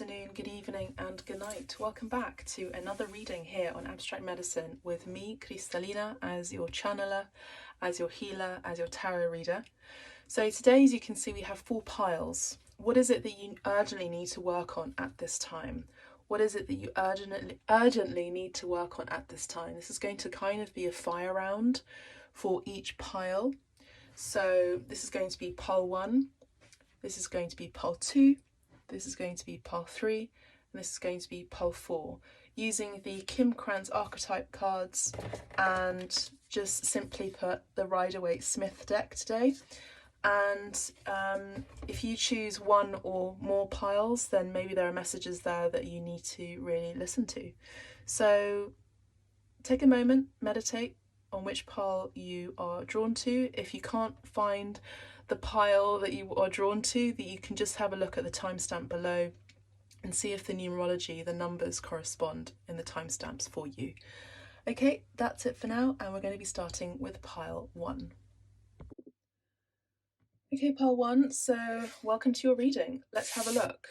afternoon, good evening, and good night. Welcome back to another reading here on Abstract Medicine with me, Cristallina, as your channeler, as your healer, as your tarot reader. So today, as you can see, we have 4 piles. What is it that you urgently need to work on at this time? What is it that you urgently need to work on at this time? This is going to kind of be a fire round for each pile. So this is going to be pile 1, this is going to be pile 2, this is going to be pile 3, and this is going to be pile 4, using the Kim Krantz archetype cards and just simply put the Rider-Waite-Smith deck today. And if you choose one or more piles, then maybe there are messages there that you need to really listen to. So take a moment, meditate on which pile you are drawn to. If you can't find the pile that you are drawn to, that you can just have a look at the timestamp below and see if the numerology, the numbers correspond in the timestamps for you. Okay, that's it for now, and we're going to be starting with pile 1. Okay, pile 1, so welcome to your reading. Let's have a look.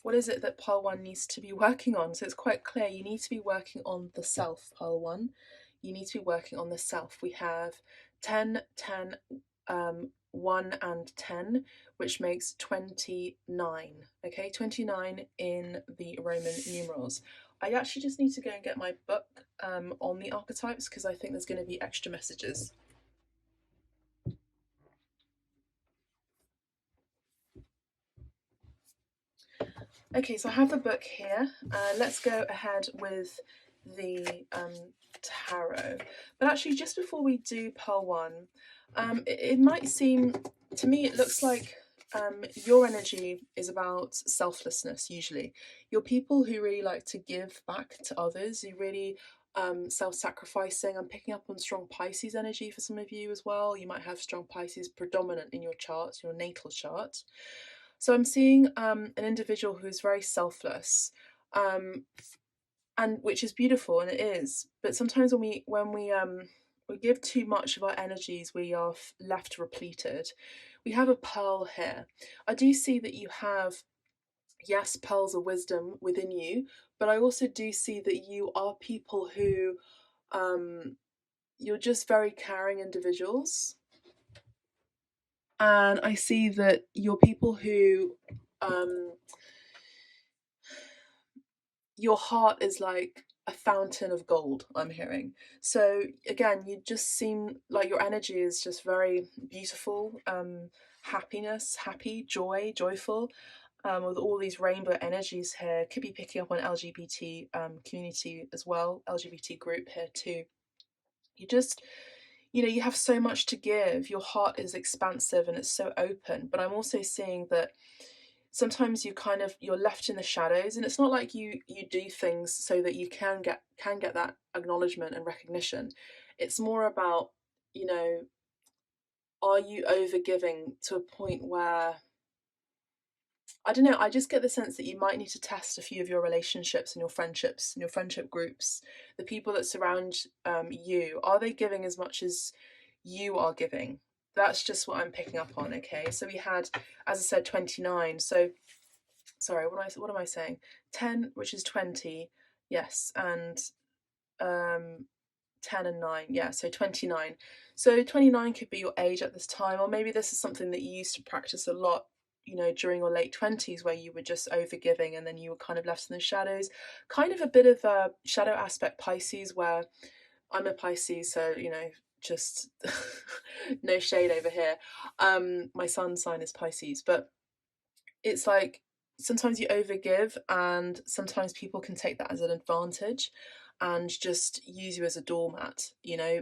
What is it that pile 1 needs to be working on? So it's quite clear you need to be working on the self, pile 1. You need to be working on the self. We have 10, 10, 1 and 10, which makes 29. Okay, 29 in the Roman numerals. I actually just need to go and get my book on the archetypes because I think there's going to be extra messages. Okay, so I have the book here. Let's go ahead with the tarot. But actually, just before we do pile 1, it might seem, to me, it looks like your energy is about selflessness, usually. You're people who really like to give back to others, who really self-sacrificing. I'm picking up on strong Pisces energy for some of you as well. You might have strong Pisces predominant in your chart, your natal chart. So I'm seeing an individual who's very selfless, and which is beautiful, and it is. But sometimes when we give too much of our energies, we are left repleted. We have a pearl here. I do see that you have, yes, pearls of wisdom within you, but I also do see that you are people who, you're just very caring individuals. And I see that you're people who, your heart is like a fountain of gold, I'm hearing. So again, you just seem like your energy is just very beautiful, happiness, happy, joyful, with all these rainbow energies here. Could be picking up on LGBT community as well, LGBT group here too. You just, you have so much to give. Your heart is expansive and it's so open. But I'm also seeing that sometimes you're left in the shadows, and it's not like you do things so that you can get that acknowledgement and recognition. It's more about, are you overgiving to a point where, I don't know, I just get the sense that you might need to test a few of your relationships and your friendships and your friendship groups, the people that surround you. Are they giving as much as you are giving? That's just what I'm picking up on. Okay, so we had, as I said, 29. So sorry, what am I saying? 10, which is 20, yes, and 10 and 9, yeah, so 29. So 29 could be your age at this time, or maybe this is something that you used to practice a lot, during your late 20s, where you were just overgiving and then you were kind of left in the shadows. Kind of a bit of a shadow aspect Pisces, where I'm a Pisces, so, just no shade over here. My sun sign is Pisces, but it's like sometimes you overgive, and sometimes people can take that as an advantage and just use you as a doormat,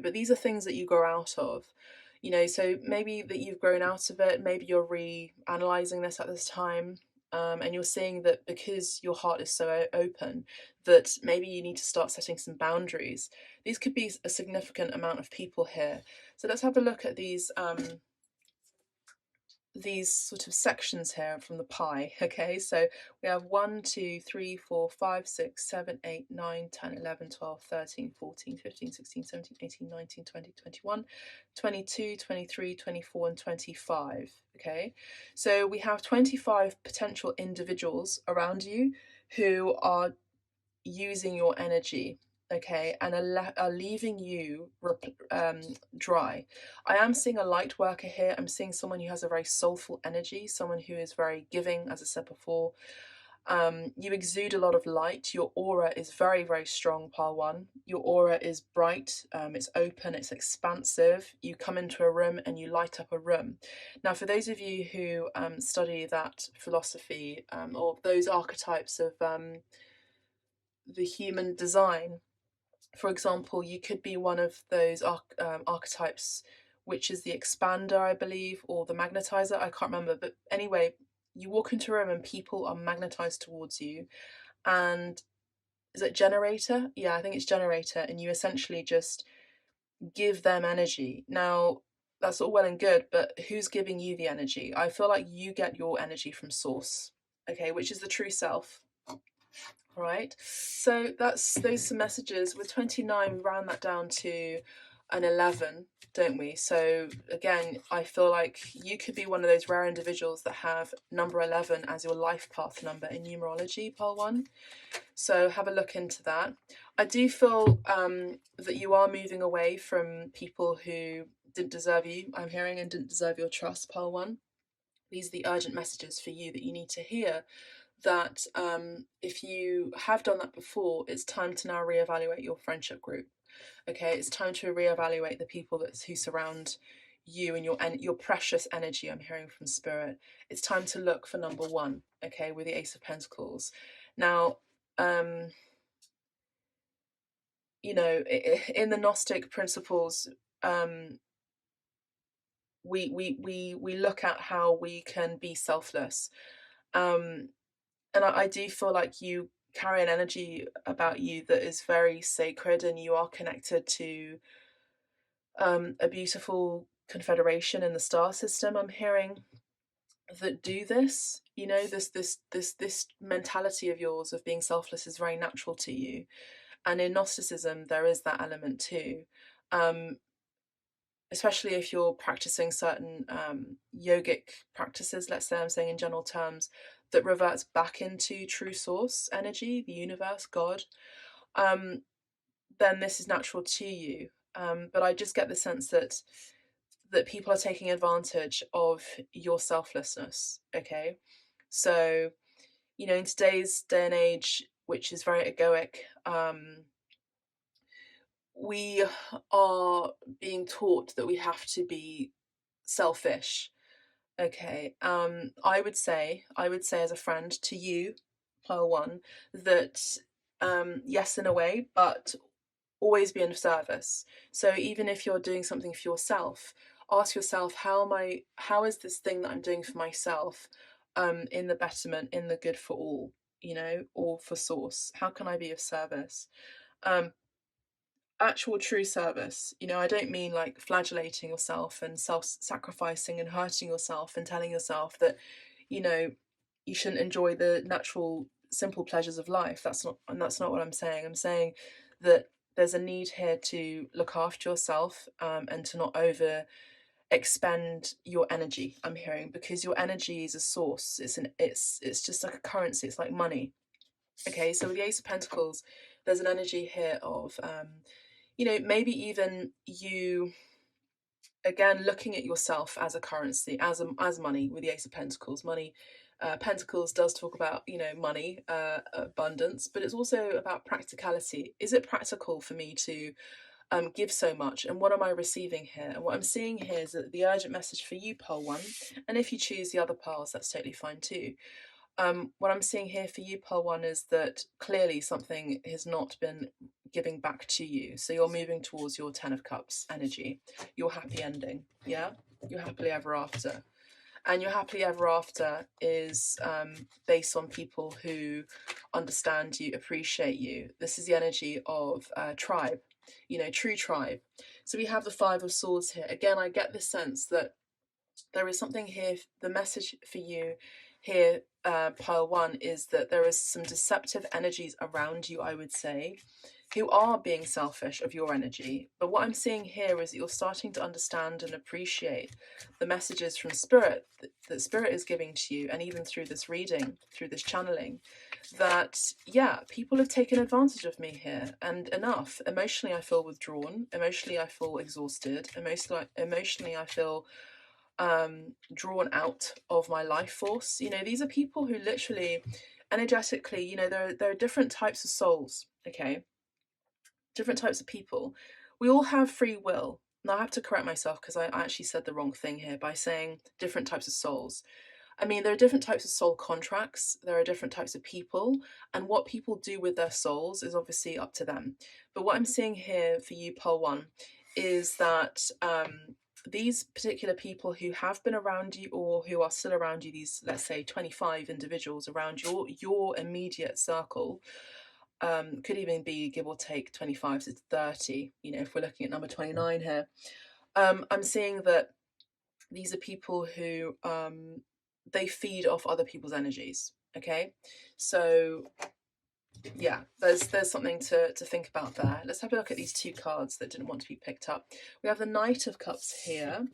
but these are things that you grow out of, so maybe that you've grown out of it, maybe you're reanalyzing this at this time, and you're seeing that because your heart is so open, that maybe you need to start setting some boundaries. These could be a significant amount of people here. So let's have a look at these these sort of sections here from the pie. Okay, so we have 1, 2, 3, 4, 5, 6, 7, 8, 9, 10, 11, 12, 13, 14, 15, 16, 17, 18, 19, 20, 21, 22, 23, 24, and 25. Okay, so we have 25 potential individuals around you who are using your energy, okay, and are leaving you dry. I am seeing a light worker here. I'm seeing someone who has a very soulful energy, someone who is very giving, as I said before. You exude a lot of light. Your aura is very, very strong, pile one. Your aura is bright, it's open, it's expansive. You come into a room and you light up a room. Now, for those of you who study that philosophy, or those archetypes of the human design, for example, you could be one of those archetypes, which is the expander, I believe, or the magnetizer. I can't remember, but anyway, you walk into a room and people are magnetized towards you. And is it generator? Yeah, I think it's generator. And you essentially just give them energy. Now, that's all well and good, but who's giving you the energy? I feel like you get your energy from source, okay, which is the true self. All right, so that's those some messages. With 29, we round that down to an 11, don't we? So again, I feel like you could be one of those rare individuals that have number 11 as your life path number in numerology, pile one. So have a look into that. I do feel that you are moving away from people who didn't deserve you, I'm hearing, and didn't deserve your trust, pile one. These are the urgent messages for you that you need to hear, that if you have done that before, it's time to now reevaluate your friendship group. Okay, it's time to reevaluate the people who surround you and your precious energy. I'm hearing from spirit. It's time to look for number one. Okay, with the Ace of Pentacles. Now, you know, in the Gnostic principles, we look at how we can be selfless. And I do feel like you carry an energy about you that is very sacred, and you are connected to a beautiful confederation in the star system, I'm hearing, that do this. You know, this mentality of yours of being selfless is very natural to you. And in Gnosticism, there is that element too. Especially if you're practicing certain yogic practices, let's say, I'm saying in general terms, that reverts back into true source energy, the universe, God, then this is natural to you. But I just get the sense that people are taking advantage of your selflessness. Okay, so you know, in today's day and age, which is very egoic, we are being taught that we have to be selfish. Okay, I would say as a friend to you, pile one, that yes, in a way, but always be in service. So even if you're doing something for yourself, ask yourself, how is this thing that I'm doing for myself in the betterment, in the good for all, you know, or for source? How can I be of service? Actual true service. You know, I don't mean like flagellating yourself and self-sacrificing and hurting yourself and telling yourself that, you know, you shouldn't enjoy the natural simple pleasures of life. That's not what I'm saying. I'm saying that there's a need here to look after yourself, and to not over expend your energy, I'm hearing, because your energy is a source. It's just like a currency. It's like money. Okay, so with the Ace of Pentacles, there's an energy here of you know, maybe even you, again, looking at yourself as a currency, as money. With the Ace of Pentacles, money, Pentacles does talk about, you know, money, abundance, but it's also about practicality. Is it practical for me to give so much, and what am I receiving here? And what I'm seeing here is that the urgent message for you, pile one, and if you choose the other piles, that's totally fine too. What I'm seeing here for you, pile one, is that clearly something has not been giving back to you. So you're moving towards your 10 of Cups energy, your happy ending, yeah? Your happily ever after. And your happily ever after is based on people who understand you, appreciate you. This is the energy of tribe, you know, true tribe. So we have the Five of Swords here. Again, I get the sense that there is something here. The message for you here, pile one, is that there is some deceptive energies around you, I would say, who are being selfish of your energy. But what I'm seeing here is that you're starting to understand and appreciate the messages from Spirit that Spirit is giving to you, and even through this reading, through this channeling, that, yeah, people have taken advantage of me here, and enough. Emotionally, I feel withdrawn. Emotionally, I feel exhausted. Emotionally, I feel drawn out of my life force. You know, these are people who literally, energetically, you know, there are different types of souls, okay? Different types of people. We all have free will. Now I have to correct myself because I actually said the wrong thing here by saying different types of souls. I mean, there are different types of soul contracts, there are different types of people, and what people do with their souls is obviously up to them. But what I'm seeing here for you, Pole One, is that these particular people who have been around you or who are still around you, these, let's say, 25 individuals around your immediate circle, could even be give or take 25 to 30, you know, if we're looking at number 29 here. I'm seeing that these are people who they feed off other people's energies, okay? So yeah, there's something to think about there. Let's have a look at these two cards that didn't want to be picked up. We have the Knight of Cups here,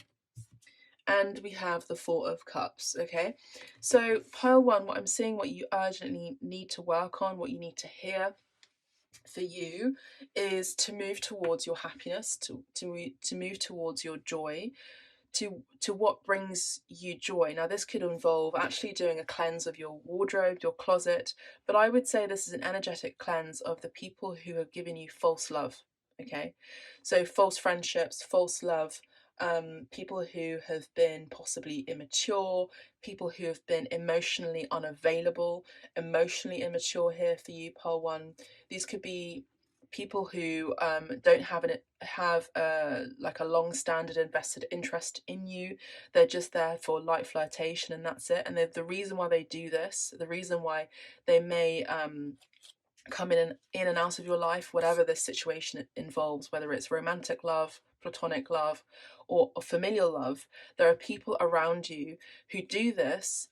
and we have the Four of Cups, okay? So pile one, what I'm seeing, what you urgently need to work on, what you need to hear for you, is to move towards your happiness, to move towards your joy, to what brings you joy. Now this could involve actually doing a cleanse of your wardrobe, your closet, but I would say this is an energetic cleanse of the people who have given you false love, okay? So false friendships, false love, people who have been possibly immature, people who have been emotionally unavailable, emotionally immature here for you, pole one. These could be people who don't have like a long-standing invested interest in you. They're just there for light flirtation, and that's it. And the reason why they do this, the reason why they may come in and out of your life, whatever the situation involves, whether it's romantic love, platonic love, or familial love, there are people around you who do this,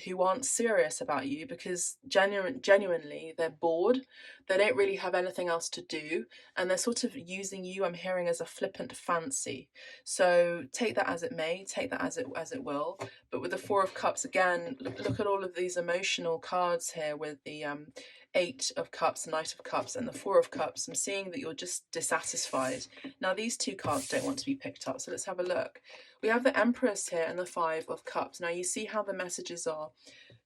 who aren't serious about you because genuinely they're bored, they don't really have anything else to do, and they're sort of using you, I'm hearing, as a flippant fancy. So take that as it may, take that as it will. But with the Four of Cups, again, look at all of these emotional cards here with the Eight of Cups, Knight of Cups, and the Four of Cups. I'm seeing that you're just dissatisfied. Now, these two cards don't want to be picked up, so let's have a look. We have the Empress here and the Five of Cups. Now, you see how the messages are,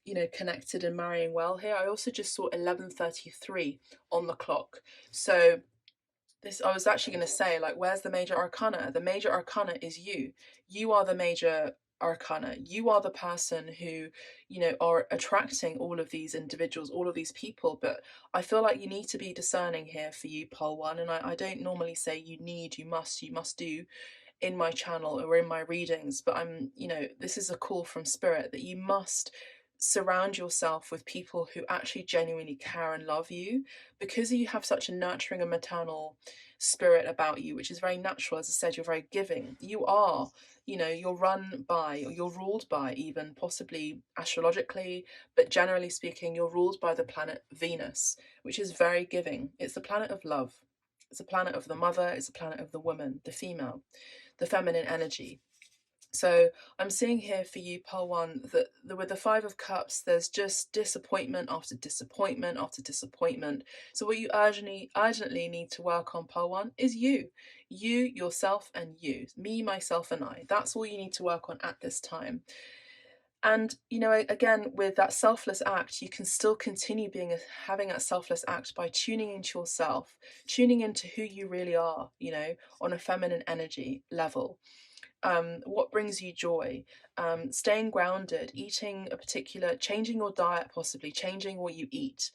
you know, connected and marrying well here. I also just saw 11:33 on the clock. So this, I was actually going to say, like, where's the major arcana? The major arcana is you. You are the major arcana. You are the person who, you know, are attracting all of these individuals, all of these people. But I feel like you need to be discerning here for you, pole one. And I don't normally say you need, you must do in my channel or in my readings, but I'm, you know, this is a call from Spirit that you must surround yourself with people who actually genuinely care and love you, because you have such a nurturing and maternal spirit about you, which is very natural. As I said, you're very giving. You are, you know, you're run by, or you're ruled by, even possibly astrologically, but generally speaking, you're ruled by the planet Venus, which is very giving. It's the planet of love. It's a planet of the mother. It's a planet of the woman, the female, the feminine energy. So I'm seeing here for you, pole one, that with the Five of Cups, there's just disappointment after disappointment after disappointment. So what you urgently need to work on, pole one, is you, yourself, and you, me, myself, and I. That's all you need to work on at this time. And, you know, again, with that selfless act, you can still continue having that selfless act by tuning into yourself, tuning into who you really are, you know, on a feminine energy level. What brings you joy, staying grounded, eating a particular, changing your diet, possibly changing what you eat.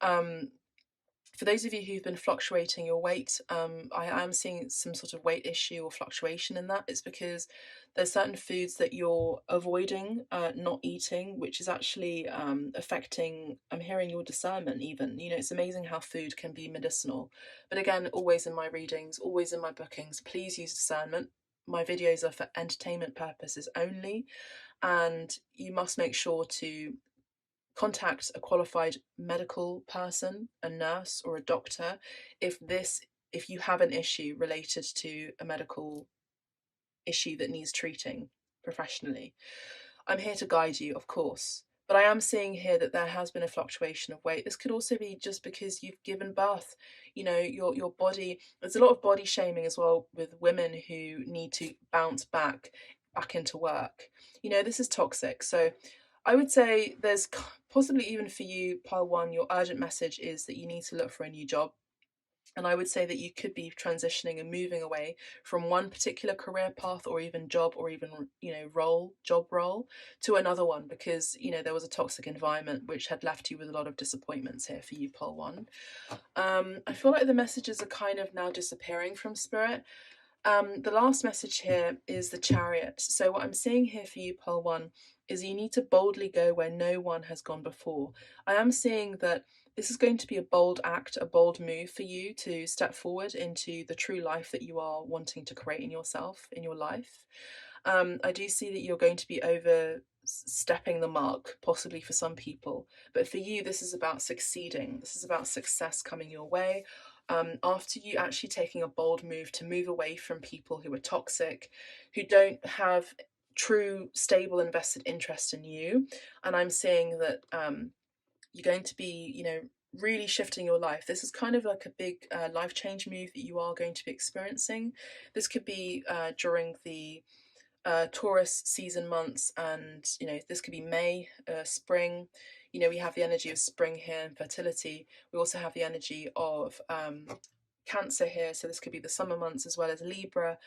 For those of you who've been fluctuating your weight, I am seeing some sort of weight issue or fluctuation in that. It's because there's certain foods that you're avoiding, not eating, which is actually affecting, I'm hearing, your discernment even. You know, it's amazing how food can be medicinal. But again, always in my readings, always in my bookings, please use discernment. my videos are for entertainment purposes only, and you must make sure to contact a qualified medical person, a nurse or a doctor, if you have an issue related to a medical issue that needs treating professionally. I'm here to guide you, of course, but I am seeing here that there has been a fluctuation of weight. This could also be just because you've given birth. You know, your body, there's a lot of body shaming as well with women who need to bounce back into work. You know, this is toxic. So I would say there's possibly, even for you, pile one, your urgent message is that you need to look for a new job. And I would say that you could be transitioning and moving away from one particular career path or even job or even, you know, job role to another one, because, you know, there was a toxic environment which had left you with a lot of disappointments here for you, pole one. I feel like the messages are kind of now disappearing from spirit. The last message here is the Chariot. So what I'm seeing here for you, pole one, is you need to boldly go where no one has gone before. I am seeing that this is going to be a bold act, a bold move for you to step forward into the true life that you are wanting to create in yourself, in your life. I do see that you're going to be overstepping the mark, possibly for some people, but for you, this is about succeeding. This is about success coming your way. After you actually taking a bold move to move away from people who are toxic, who don't have true, stable, invested interest in you. And I'm seeing that you're going to be, you know, really shifting your life. This is kind of like a big life change move that you are going to be experiencing. This could be during the Taurus season months, and you know, this could be May, spring. You know, we have the energy of spring here and fertility. We also have the energy of Cancer here, so this could be the summer months, as well as Libra.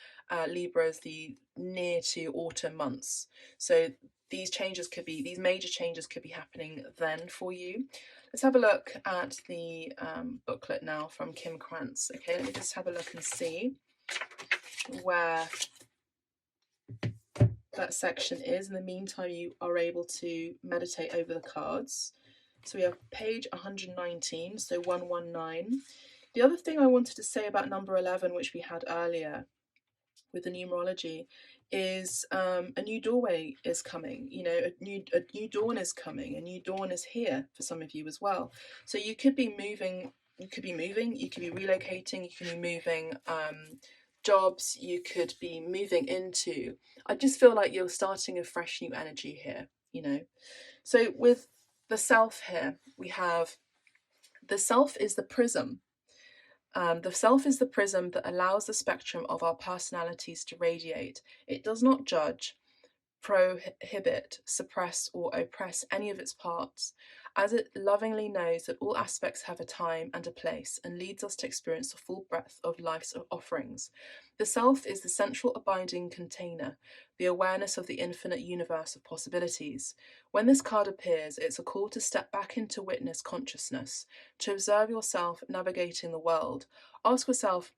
Libra is the near to autumn months. So these major changes could be happening then for you. Let's have a look at the booklet now from Kim Krantz. Okay, let me just have a look and see where that section is. In the meantime, you are able to meditate over the cards. So we have page 119, so 119. The other thing I wanted to say about number 11, which we had earlier with the numerology, is a new doorway is coming. You know, a new dawn is coming. A new dawn is here for some of you as well. So you could be moving. You could be relocating. You could be moving jobs. You could be moving into. I just feel like you're starting a fresh new energy here. You know, so with the self here, we have the self is the prism. The self is the prism that allows the spectrum of our personalities to radiate. It does not judge, prohibit, suppress, or oppress any of its parts, as it lovingly knows that all aspects have a time and a place and leads us to experience the full breadth of life's offerings. The self is the central abiding container, the awareness of the infinite universe of possibilities. When this card appears, it's a call to step back into witness consciousness, to observe yourself navigating the world. Ask yourself,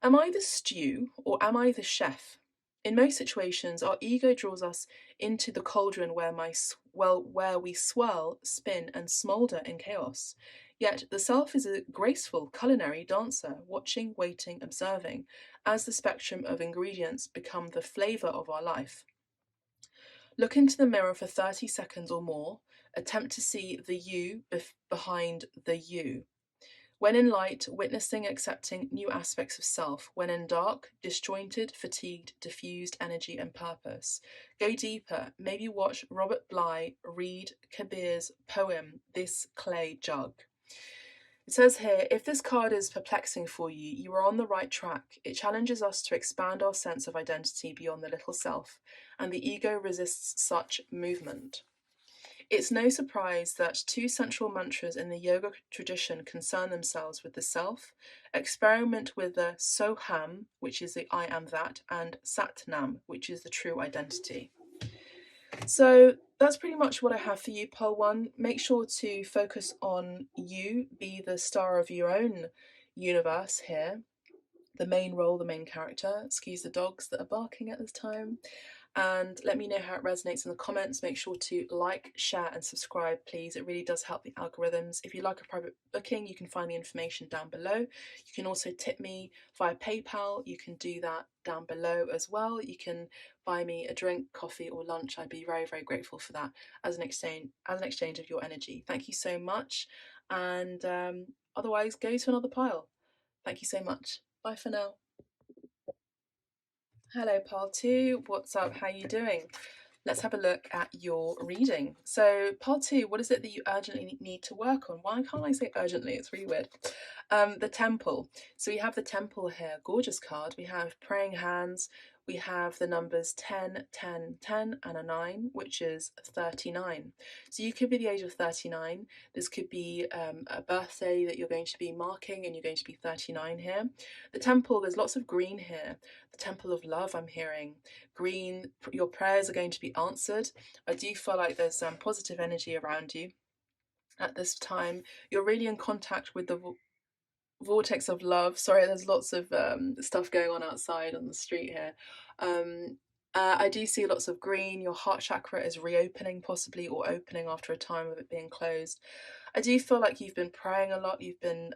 am I the stew or am I the chef? In most situations, our ego draws us into the cauldron where we swirl, spin, and smoulder in chaos. Yet the self is a graceful culinary dancer, watching, waiting, observing, as the spectrum of ingredients become the flavour of our life. Look into the mirror for 30 seconds or more. Attempt to see the you behind the you. When in light, witnessing, accepting new aspects of self. When in dark, disjointed, fatigued, diffused energy and purpose. Go deeper. Maybe watch Robert Bly read Kabir's poem, This Clay Jug. It says here, if this card is perplexing for you, you are on the right track. It challenges us to expand our sense of identity beyond the little self, and the ego resists such movement. It's no surprise that two central mantras in the yoga tradition concern themselves with the self. Experiment with the Soham, which is the I am that, and Satnam, which is the true identity. So that's pretty much what I have for you, pole one. Make sure to focus on you, be the star of your own universe here, the main role, the main character. Excuse the dogs that are barking at this time. and let me know how it resonates in the comments. Make sure to like, share and subscribe, please. It really does help the algorithms. If you'd like a private booking, you can find the information down below. You can also tip me via PayPal. You can do that down below as well. You can buy me a drink, coffee or lunch. I'd be very, very grateful for that as an exchange of your energy. Thank you so much, and otherwise go to another pile. Thank you so much. Bye for now. Hello, pile 2. What's up? How you doing? Let's have a look at your reading. So, part 2, what is it that you urgently need to work on? Why can't I say urgently? It's really weird. The Temple. So we have the Temple here, gorgeous card. We have praying hands. We have the numbers 10, 10, 10 and a 9, which is 39. So you could be the age of 39. This could be a birthday that you're going to be marking and you're going to be 39 here. The Temple, there's lots of green here. The Temple of Love, I'm hearing. Green, your prayers are going to be answered. I do feel like there's some positive energy around you at this time. You're really in contact with the vortex of love. Sorry, there's lots of stuff going on outside on the street here. I do see lots of green. Your heart chakra is reopening possibly, or opening after a time of it being closed. I do feel like you've been praying a lot. You've been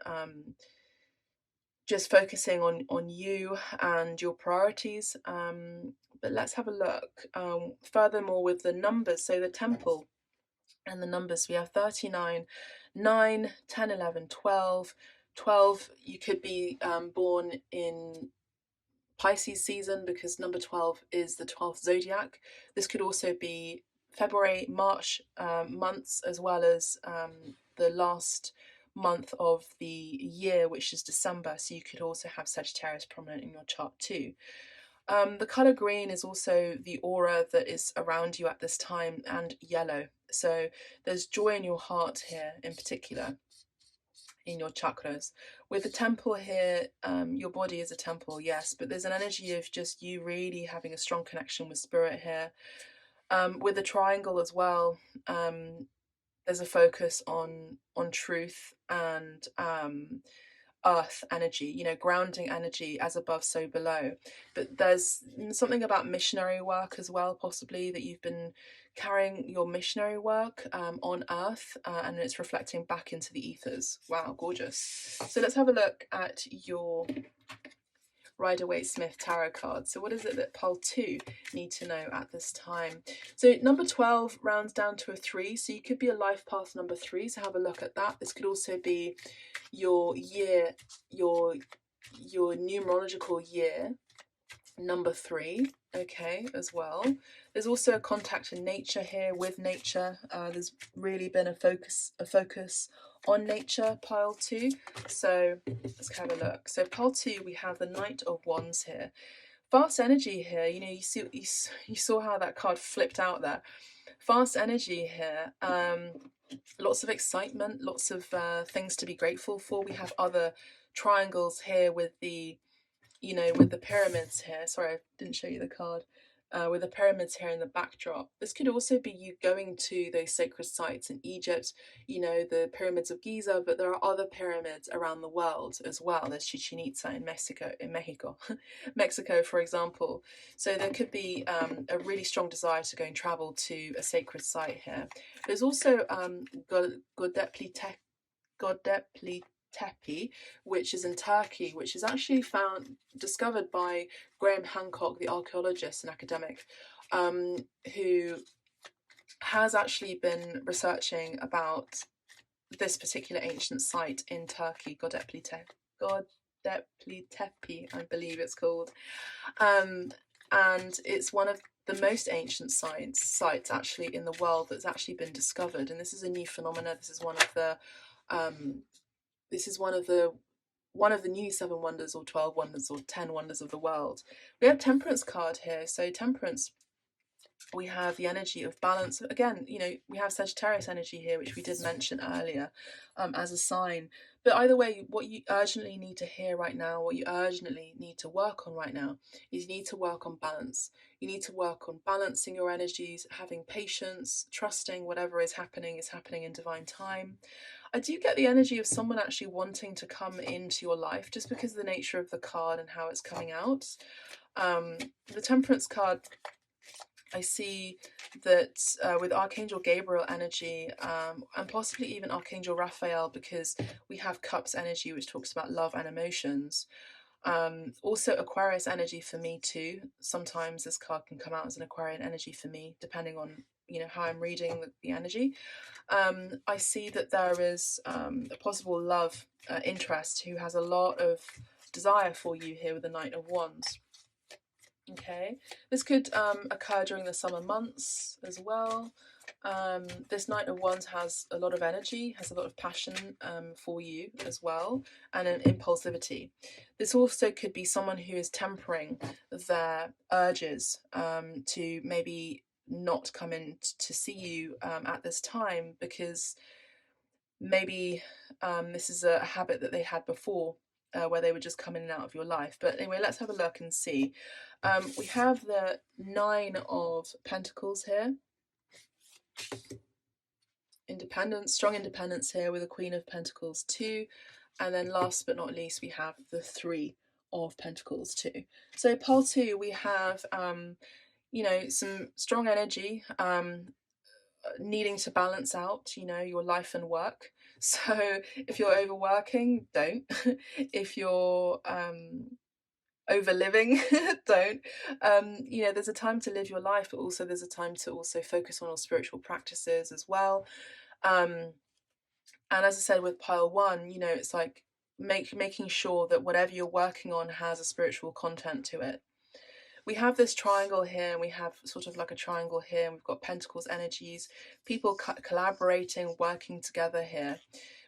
just focusing on you and your priorities. But let's have a look. Furthermore, with the numbers, so the Temple and the numbers, we have 39, 9, 10, 11, 12. 12, you could be born in Pisces season because number 12 is the 12th zodiac. This could also be February, March months, as well as the last month of the year, which is December. So you could also have Sagittarius prominent in your chart too. The colour green is also the aura that is around you at this time, and yellow. So there's joy in your heart here in particular, in your chakras. With the Temple here, your body is a temple, yes, but there's an energy of just you really having a strong connection with spirit here. With the triangle as well, there's a focus on truth and earth energy, you know, grounding energy, as above so below. But there's something about missionary work as well, possibly, that you've been carrying your missionary work on earth, and it's reflecting back into the ethers. Wow, gorgeous. So let's have a look at your Rider-Waite-Smith tarot card. So what is it that pile 2 need to know at this time? So number 12 rounds down to a 3, so you could be a life path number 3, so have a look at that. This could also be your year, your numerological year number 3, okay, as well. There's also a contact in nature here, with nature. There's really been a focus on nature, pile 2. So let's have a look. So pile 2, we have the Knight of Wands here. Fast energy here. You know, you saw how that card flipped out there. Fast energy here. Lots of excitement, lots of things to be grateful for. We have other triangles here with the, you know, with the pyramids here. Sorry, I didn't show you the card. With the pyramids here in the backdrop. This could also be you going to those sacred sites in Egypt, you know, the pyramids of Giza, but there are other pyramids around the world as well. There's Chichen Itza in Mexico, Mexico, for example. So there could be a really strong desire to go and travel to a sacred site here. There's also Göbekli Tepe, which is in Turkey, which is actually discovered by Graham Hancock, the archaeologist and academic, who has actually been researching about this particular ancient site in Turkey, Göbekli Tepe, I believe it's called, and it's one of the most ancient sites actually in the world that's actually been discovered, and this is a new phenomena. This is one of the new 7 wonders or 12 wonders or 10 wonders of the world. We have Temperance card here. So Temperance, we have the energy of balance. Again, you know, we have Sagittarius energy here, which we did mention earlier, as a sign. But either way, what you urgently need to hear right now, what you urgently need to work on right now, is you need to work on balance. You need to work on balancing your energies, having patience, trusting whatever is happening in divine time. I do get the energy of someone actually wanting to come into your life, just because of the nature of the card and how it's coming out. The Temperance card I see that with Archangel Gabriel energy, and possibly even Archangel Raphael, because we have Cups energy, which talks about love and emotions. Also Aquarius energy for me too. Sometimes this card can come out as an Aquarian energy for me, depending on how I'm reading the energy. I see that there is a possible love interest who has a lot of desire for you here with the Knight of Wands. Okay, this could occur during the summer months as well. This Knight of Wands has a lot of energy, has a lot of passion for you as well, and an impulsivity. This also could be someone who is tempering their urges to maybe not come in to see you at this time, because maybe this is a habit that they had before, where they would just come in and out of your life. But anyway, let's have a look and see. We have the Nine of Pentacles here. Independence, strong independence here with the Queen of Pentacles too. And then last but not least, we have the Three of Pentacles too. So pile 2, we have, some strong energy, needing to balance out, your life and work. So if you're overworking, don't. If you're overliving, don't. There's a time to live your life, but also there's a time to also focus on our spiritual practices as well. And as I said with pile 1, it's like making sure that whatever you're working on has a spiritual content to it. We have this triangle here, and we have sort of like a triangle here, and we've got Pentacles energies, people collaborating, working together here.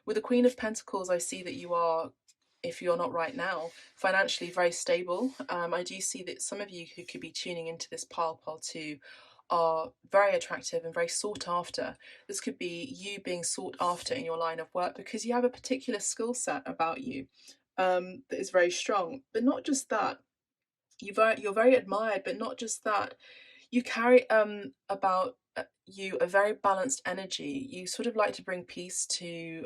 With the Queen of Pentacles, I see that you are, if you're not right now, financially very stable. I do see that some of you who could be tuning into this pile 2, are very attractive and very sought after. This could be you being sought after in your line of work because you have a particular skill set about you that is very strong. But not just that, you're very admired, but not just that. You carry about you a very balanced energy. You sort of like to bring peace to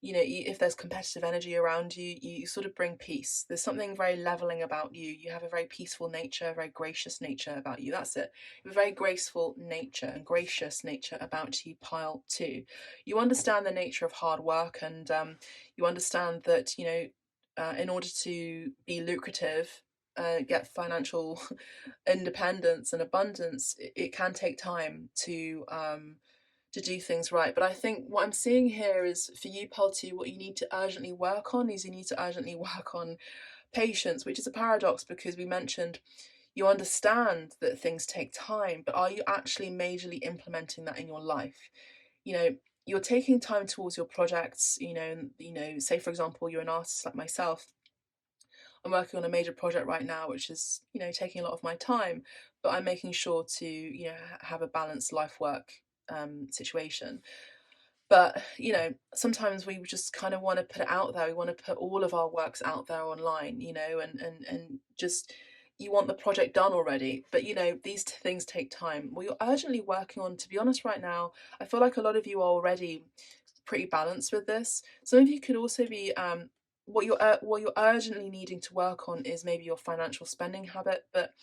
if there's competitive energy around you, you sort of bring peace. There's something very leveling about you. You have a very peaceful nature, a very gracious nature about you. That's it. You have a very graceful nature and gracious nature about you, pile 2. You understand the nature of hard work, and you understand that in order to be lucrative, get financial independence and abundance, it can take time to do things right. But I think what I'm seeing here is, for you, pile 2, what you need to urgently work on is you need to urgently work on patience, which is a paradox because we mentioned you understand that things take time, but are you actually majorly implementing that in your life? You're taking time towards your projects, say for example, you're an artist like myself. I'm working on a major project right now, which is, taking a lot of my time, but I'm making sure to, have a balanced life work situation. But, sometimes we just kind of want to put it out there. We want to put all of our works out there online, and just, you want the project done already. But, these things take time. Well, you're urgently working on, to be honest, right now, I feel like a lot of you are already pretty balanced with this. Some of you could also be what you're urgently needing to work on is maybe your financial spending habit. But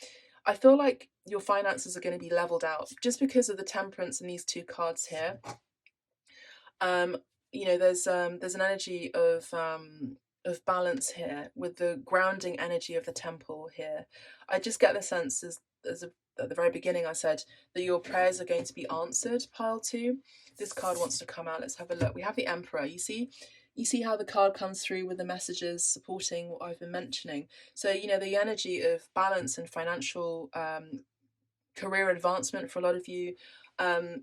I feel like your finances are going to be leveled out just because of the Temperance in these 2 cards here. There's an energy of balance here with the grounding energy of the Temple here. I just get the sense at the very beginning I said that your prayers are going to be answered, pile 2. This card wants to come out. Let's have a look. We have the Emperor. You see how the card comes through with the messages supporting what I've been mentioning. So, the energy of balance and financial career advancement for a lot of you.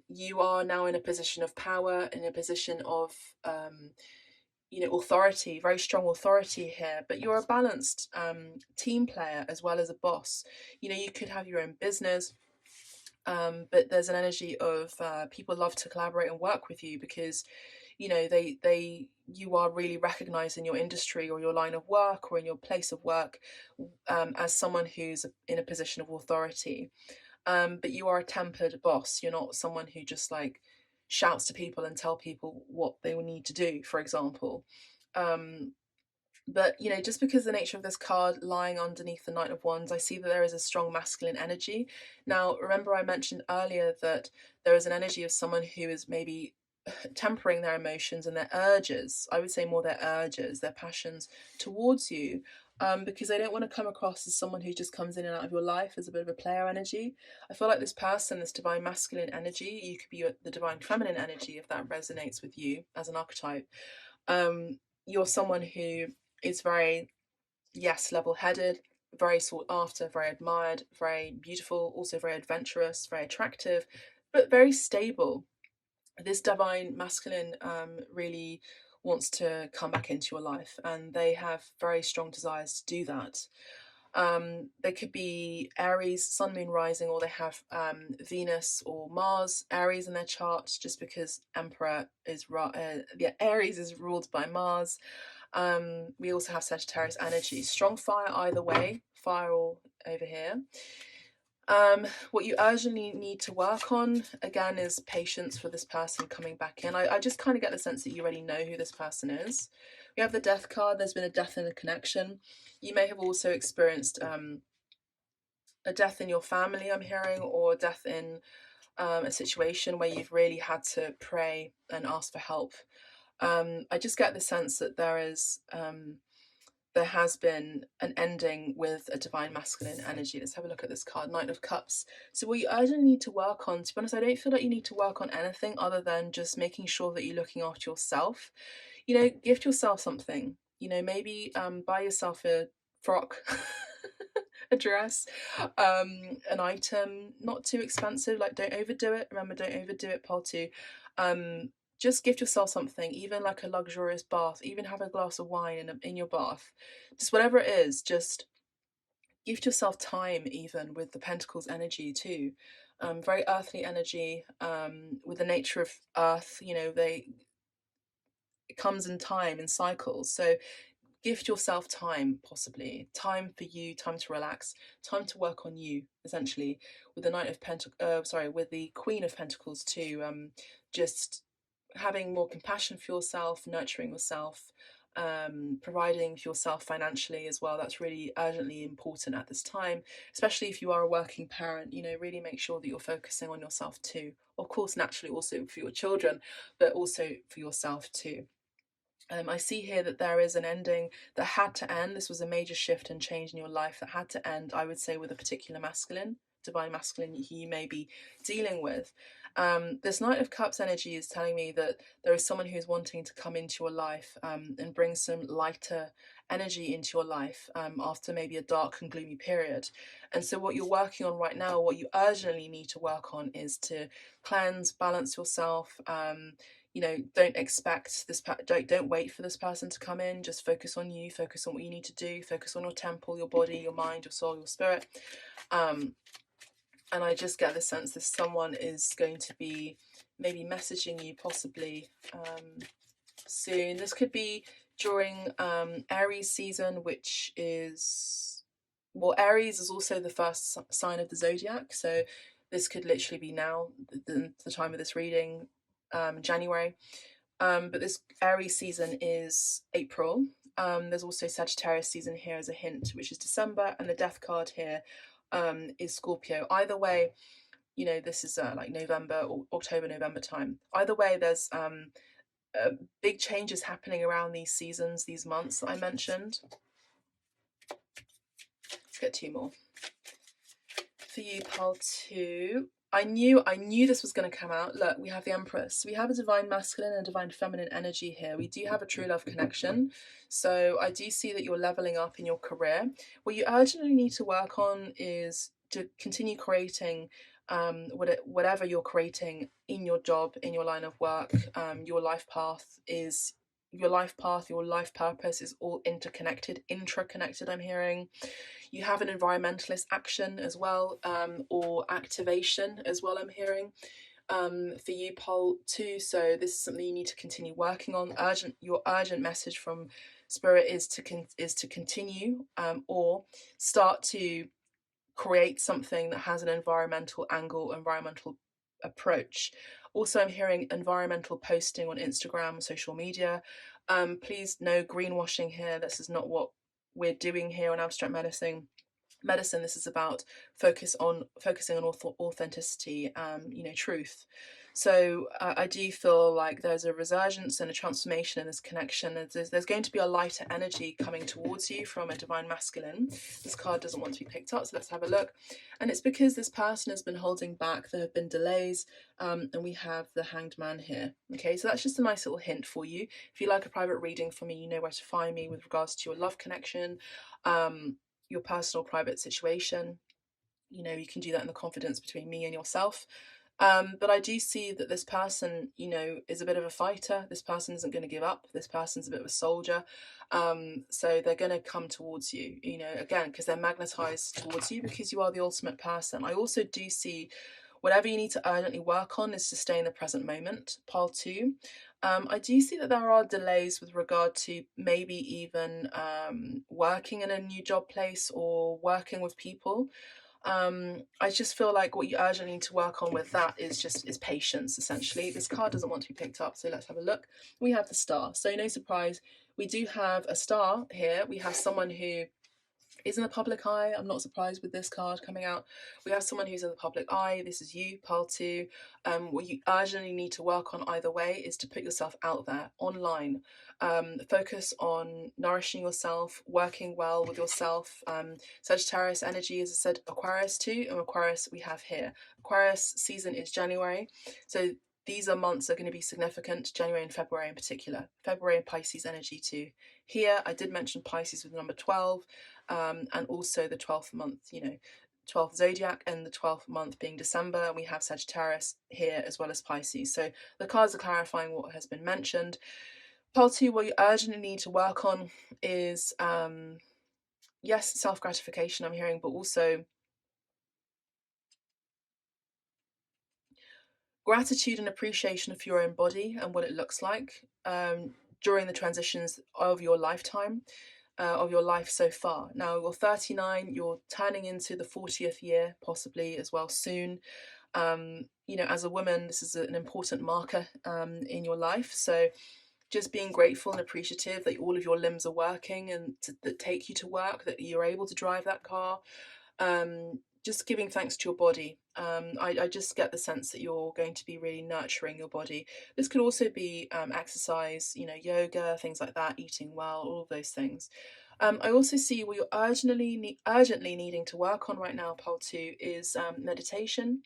You are now in a position of power, in a position of authority, very strong authority here, but you're a balanced team player as well as a boss. You could have your own business, but there's an energy of people love to collaborate and work with you because you are really recognized in your industry or your line of work or in your place of work as someone who's in a position of authority. But you are a tempered boss. You're not someone who just like shouts to people and tell people what they will need to do, for example. But, you know, just because the nature of this card lying underneath the Knight of Wands, I see that there is a strong masculine energy. Now, remember I mentioned earlier that there is an energy of someone who is maybe tempering their emotions and their urges. I would say more their urges, their passions towards you, because they don't want to come across as someone who just comes in and out of your life as a bit of a player energy. I feel like this person, this divine masculine energy, you could be the divine feminine energy if that resonates with you as an archetype. You're someone who is very, yes, level-headed, very sought after, very admired, very beautiful, also very adventurous, very attractive, but very stable. This divine masculine really wants to come back into your life, and they have very strong desires to do that. They could be Aries, Sun, Moon, Rising, or they have Venus or Mars, Aries in their chart, just because Emperor is Aries is ruled by Mars. We also have Sagittarius energy, strong fire either way, fire all over here. What you urgently need to work on, again, is patience for this person coming back in. I just kind of get the sense that you already know who this person is. We have the Death card. There's been a death in a connection. You may have also experienced a death in your family, I'm hearing, or a death in a situation where you've really had to pray and ask for help. I just get the sense that there has been an ending with a divine masculine energy. Let's have a look at this card, Knight of Cups. So what you urgently need to work on, to be honest, I don't feel like you need to work on anything other than just making sure that you're looking after yourself. You know, gift yourself something. You know, maybe buy yourself a frock, a dress, an item, not too expensive. Like, don't overdo it. Remember, don't overdo it, Paul, too. Just gift yourself something, even like a luxurious bath, even have a glass of wine in your bath, just whatever it is. Just gift yourself time, even with the Pentacles energy too. Very earthly energy, with the nature of earth, you know, it comes in time, in cycles. So gift yourself time, possibly time for you, time to relax, time to work on you, essentially, with the with the Queen of Pentacles too. Just having more compassion for yourself, nurturing yourself, providing for yourself financially as well. That's really urgently important at this time, especially if you are a working parent. You know, really make sure that you're focusing on yourself too. Of course, naturally also for your children, but also for yourself too. I see here that there is an ending that had to end. This was a major shift and change in your life that had to end, I would say, with a particular masculine, divine masculine you may be dealing with. This Knight of Cups energy is telling me that there is someone who's wanting to come into your life and bring some lighter energy into your life after maybe a dark and gloomy period. And so what you're working on right now, what you urgently need to work on, is to cleanse, balance yourself. You know, don't expect this, don't wait for this person to come in. Just focus on you, focus on what you need to do, focus on your temple, your body, your mind, your soul, your spirit. And I just get the sense that someone is going to be maybe messaging you possibly soon. This could be during Aries season, which is, well, Aries is also the first sign of the zodiac, so this could literally be now, the time of this reading, January. But this Aries season is April. There's also Sagittarius season here as a hint, which is December, and the Death card here is Scorpio. Either way, you know, this is like November or October, November time. Either way, there's big changes happening around these seasons, these months that I mentioned. Let's get two more. For you, pile 2. I knew this was going to come out. Look, we have the Empress. We have a divine masculine and a divine feminine energy here. We do have a true love connection. So I do see that you're leveling up in your career. What you urgently need to work on is to continue creating whatever you're creating in your job, in your line of work. Your life path, your life purpose is all interconnected, intraconnected, I'm hearing. You have an environmentalist action as well, or activation as well, I'm hearing, for you, pole 2. So this is something you need to continue working on. Your urgent message from Spirit is to continue, or start to create something that has an environmental angle, environmental approach. Also, I'm hearing environmental posting on Instagram, social media. Please, no greenwashing here. This is not what we're doing here on Abstract Medicine. This is about focusing on authenticity, truth. So I do feel like there's a resurgence and a transformation in this connection. There's going to be a lighter energy coming towards you from a divine masculine. This card doesn't want to be picked up, so let's have a look. And it's because this person has been holding back. There have been delays, and we have the Hanged Man here. Okay, so that's just a nice little hint for you. If you like a private reading from me, you know where to find me with regards to your love connection, your personal private situation. You can do that in the confidence between me and yourself. But I do see that this person, is a bit of a fighter. This person isn't going to give up. This person's a bit of a soldier. So they're going to come towards you, again, because they're magnetized towards you because you are the ultimate person. I also do see whatever you need to urgently work on is to stay in the present moment. Pile 2. I do see that there are delays with regard to maybe even working in a new job place or working with people. I just feel like what you urgently need to work on with that is patience, essentially. This card doesn't want to be picked up, so let's have a look. We have the Star. So no surprise, we do have a star here. We have someone who is in the public eye. I'm not surprised with this card coming out. We have someone who's in the public eye. This is you, pile 2. What you urgently need to work on either way is to put yourself out there, online. Focus on nourishing yourself, working well with yourself. Sagittarius energy, as I said, Aquarius too, and Aquarius we have here. Aquarius season is January, so these months are going to be significant, January and February in particular. February and Pisces energy too. Here, I did mention Pisces with the number 12, and also the 12th month, 12th zodiac, and the 12th month being December. And we have Sagittarius here as well as Pisces. So the cards are clarifying what has been mentioned. Part 2, what you urgently need to work on is, yes, self-gratification I'm hearing, but also gratitude and appreciation of your own body and what it looks like during the transitions of your lifetime, of your life so far. Now, you're 39, you're turning into the 40th year, possibly as well soon. As a woman, this is an important marker in your life. So just being grateful and appreciative that all of your limbs are working and that take you to work, that you're able to drive that car. Just giving thanks to your body. I just get the sense that you're going to be really nurturing your body. This could also be exercise, yoga, things like that, eating well, all of those things. I also see what you're urgently needing to work on right now, pile 2, is meditation.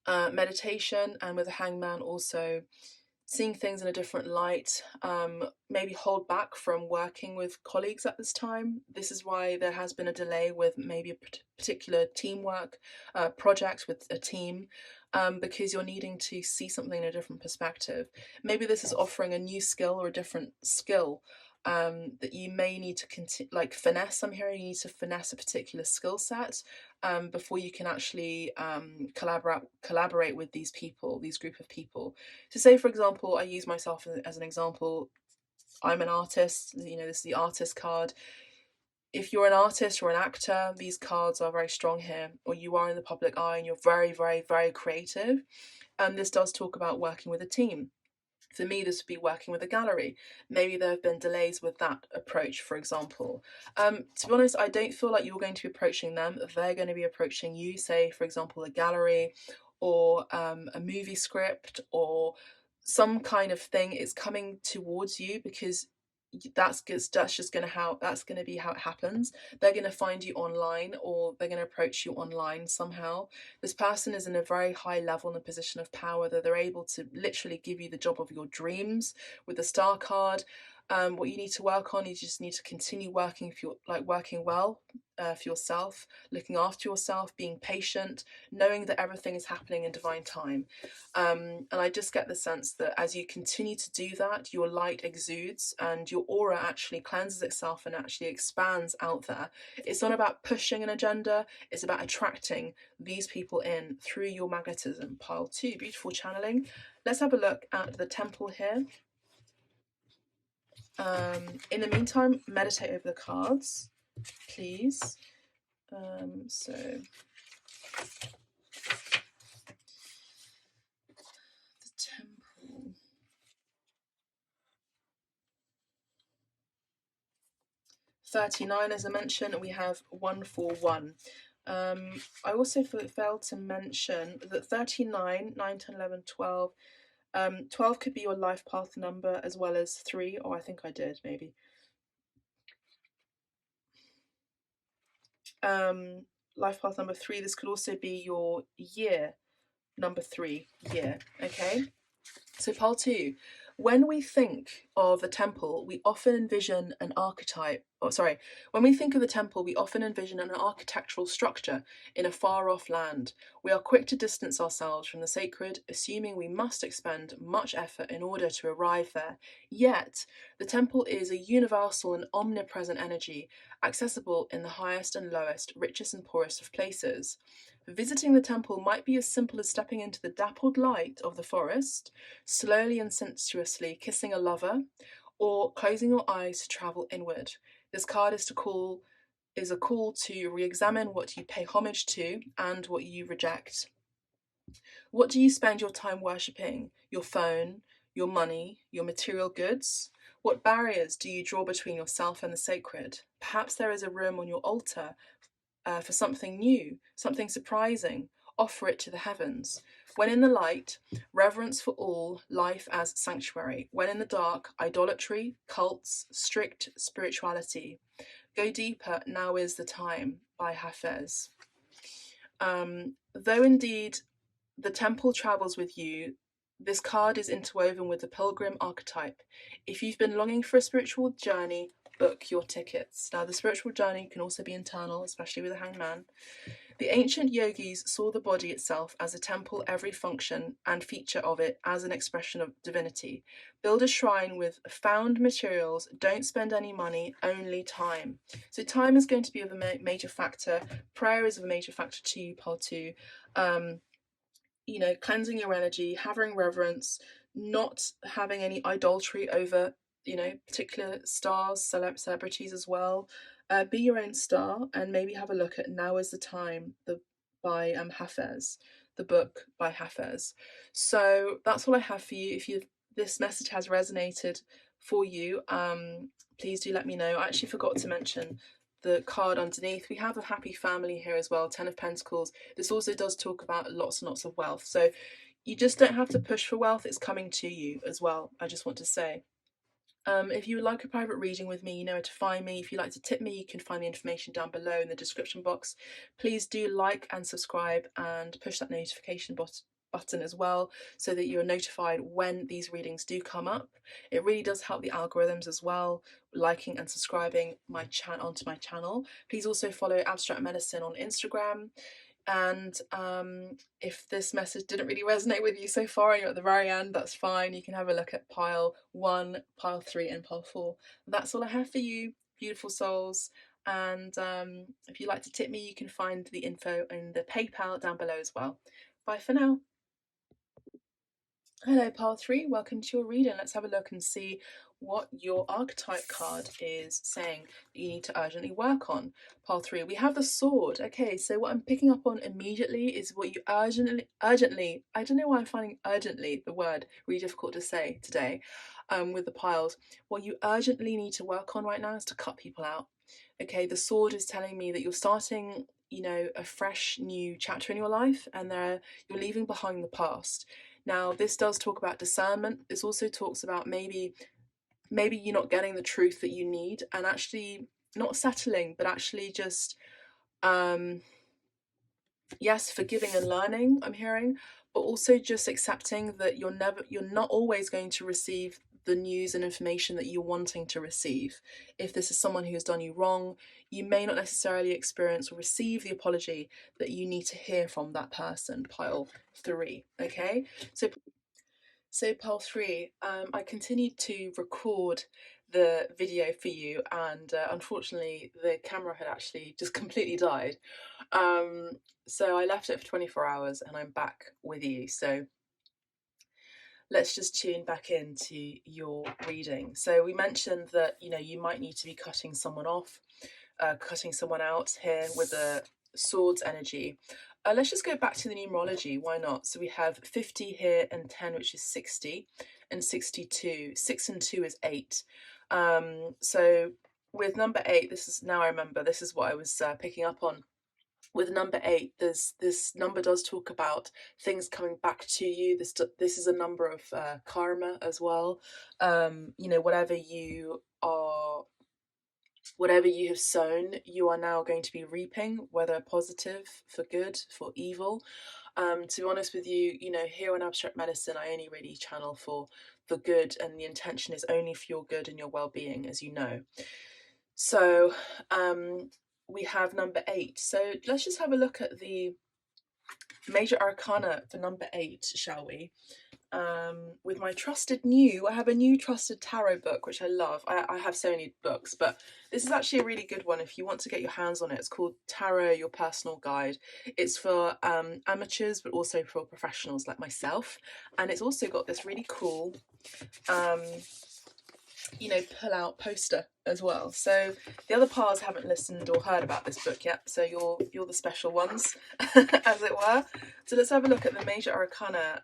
Meditation, and with a hangman also seeing things in a different light, maybe hold back from working with colleagues at this time. This is why there has been a delay with maybe a particular teamwork project with a team, because you're needing to see something in a different perspective. Maybe this is offering a new skill or a different skill that you may need to finesse. I'm hearing you need to finesse a particular skill set before you can actually collaborate with these people, these group of people. So say, for example, I use myself as an example. I'm an artist, this is the artist card. If you're an artist or an actor, these cards are very strong here, or you are in the public eye and you're very, very, very creative. And this does talk about working with a team. For me, this would be working with a gallery. Maybe there have been delays with that approach, for example. To be honest, I don't feel like you're going to be approaching them. They're going to be approaching you, say, for example, a gallery or a movie script or some kind of thing. It's coming towards you because that's just going to be how it happens. They're going to find you online, or they're going to approach you online somehow. This person is in a very high level in a position of power that they're able to literally give you the job of your dreams with the star card. What you need to work on, you just need to continue working well for yourself, looking after yourself, being patient, knowing that everything is happening in divine time. And I just get the sense that as you continue to do that, your light exudes and your aura actually cleanses itself and actually expands out there. It's not about pushing an agenda, it's about attracting these people in through your magnetism. Pile 2, beautiful channeling. Let's have a look at the temple here. In the meantime, meditate over the cards, please. So the temple. 39, as I mentioned, and we have 141. I also failed to mention that 39, 9, 10, 11, 12. 12 could be your life path number as well as 3, or I think I did maybe. Life path number 3, this could also be your year, number 3, year, okay? So pile 2, when we think of a temple, we often envision an archetype, when we think of the temple, we often envision an architectural structure in a far-off land. We are quick to distance ourselves from the sacred, assuming we must expend much effort in order to arrive there. Yet, the temple is a universal and omnipresent energy, accessible in the highest and lowest, richest and poorest of places. Visiting the temple might be as simple as stepping into the dappled light of the forest, slowly and sensuously kissing a lover, or closing your eyes to travel inward. This card is a call to re-examine what you pay homage to and what you reject. What do you spend your time worshipping? Your phone, your money, your material goods? What barriers do you draw between yourself and the sacred? Perhaps there is a room on your altar for something new, something surprising. Offer it to the heavens. When in the light, reverence for all, life as sanctuary. When in the dark, idolatry, cults, strict spirituality. Go deeper, now is the time, by Hafez. Though indeed the temple travels with you, this card is interwoven with the pilgrim archetype. If you've been longing for a spiritual journey, book your tickets. Now, the spiritual journey can also be internal, especially with the Hanged Man. The ancient yogis saw the body itself as a temple, every function and feature of it as an expression of divinity. Build a shrine with found materials. Don't spend any money, only time. So time is going to be of a major factor. Prayer is of a major factor too, part 2. Cleansing your energy, having reverence, not having any idolatry over particular stars, celebrities as well. Be your own star, and maybe have a look at Now Is the Time, by Hafez, the book by Hafez. So that's all I have for you. If this message has resonated for you, please do let me know. I actually forgot to mention the card underneath. We have a happy family here as well, 10 of Pentacles. This also does talk about lots and lots of wealth. So you just don't have to push for wealth. It's coming to you as well, I just want to say. If you would like a private reading with me, you know where to find me. If you'd like to tip me, you can find the information down below in the description box. Please do like and subscribe and push that notification button as well, so that you're notified when these readings do come up. It really does help the algorithms as well, liking and subscribing onto my channel. Please also follow Abstract Medicine on Instagram. And if this message didn't really resonate with you so far and you're at the very end, that's fine. You can have a look at pile 1, pile 3 and pile 4. That's all I have for you, beautiful souls. And if you'd like to tip me, you can find the info in the PayPal down below as well. Bye for now. Hello, pile 3. Welcome to your reading. Let's have a look and see what your archetype card is saying that you need to urgently work on. Pile 3, we have the sword. Okay, so what I'm picking up on immediately is what you urgently, I don't know why I'm finding urgently the word really difficult to say today with the piles. What you urgently need to work on right now is to cut people out. Okay, the sword is telling me that you're starting a fresh new chapter in your life, and you're leaving behind the past. Now, this does talk about discernment. This also talks about maybe you're not getting the truth that you need, and actually not settling, but actually just yes, forgiving and learning, I'm hearing, but also just accepting that you're not always going to receive the news and information that you're wanting to receive. If this is someone who has done you wrong, you may not necessarily experience or receive the apology that you need to hear from that person. Pile 3, okay? So pile 3, I continued to record the video for you, and unfortunately the camera had actually just completely died. So I left it for 24 hours and I'm back with you. So let's just tune back into your reading. So we mentioned that you might need to be cutting someone off, cutting someone out here with the swords energy. Let's just go back to the numerology, why not? So we have 50 here and 10, which is 60, and 62. 6 and 2 is 8. So with number 8, this is, now I remember, this is what I was picking up on. With number 8, this number does talk about things coming back to you. This is a number of karma as well. You know, whatever you have sown, you are now going to be reaping, whether positive, for good, for evil. To be honest with you, you know, here on Abstract Medicine, I only really channel for good, and the intention is only for your good and your well-being, as you know. So we have number 8. So let's just have a look at the major arcana for number 8, shall we? With my I have a new trusted tarot book, which I love. I have so many books, but this is actually a really good one if you want to get your hands on it. It's called Tarot, Your Personal Guide. It's for amateurs, but also for professionals like myself. And it's also got this really cool, you know, pull out poster as well. So the other pars haven't listened or heard about this book yet, so you're the special ones, as it were. So let's have a look at the major arcana,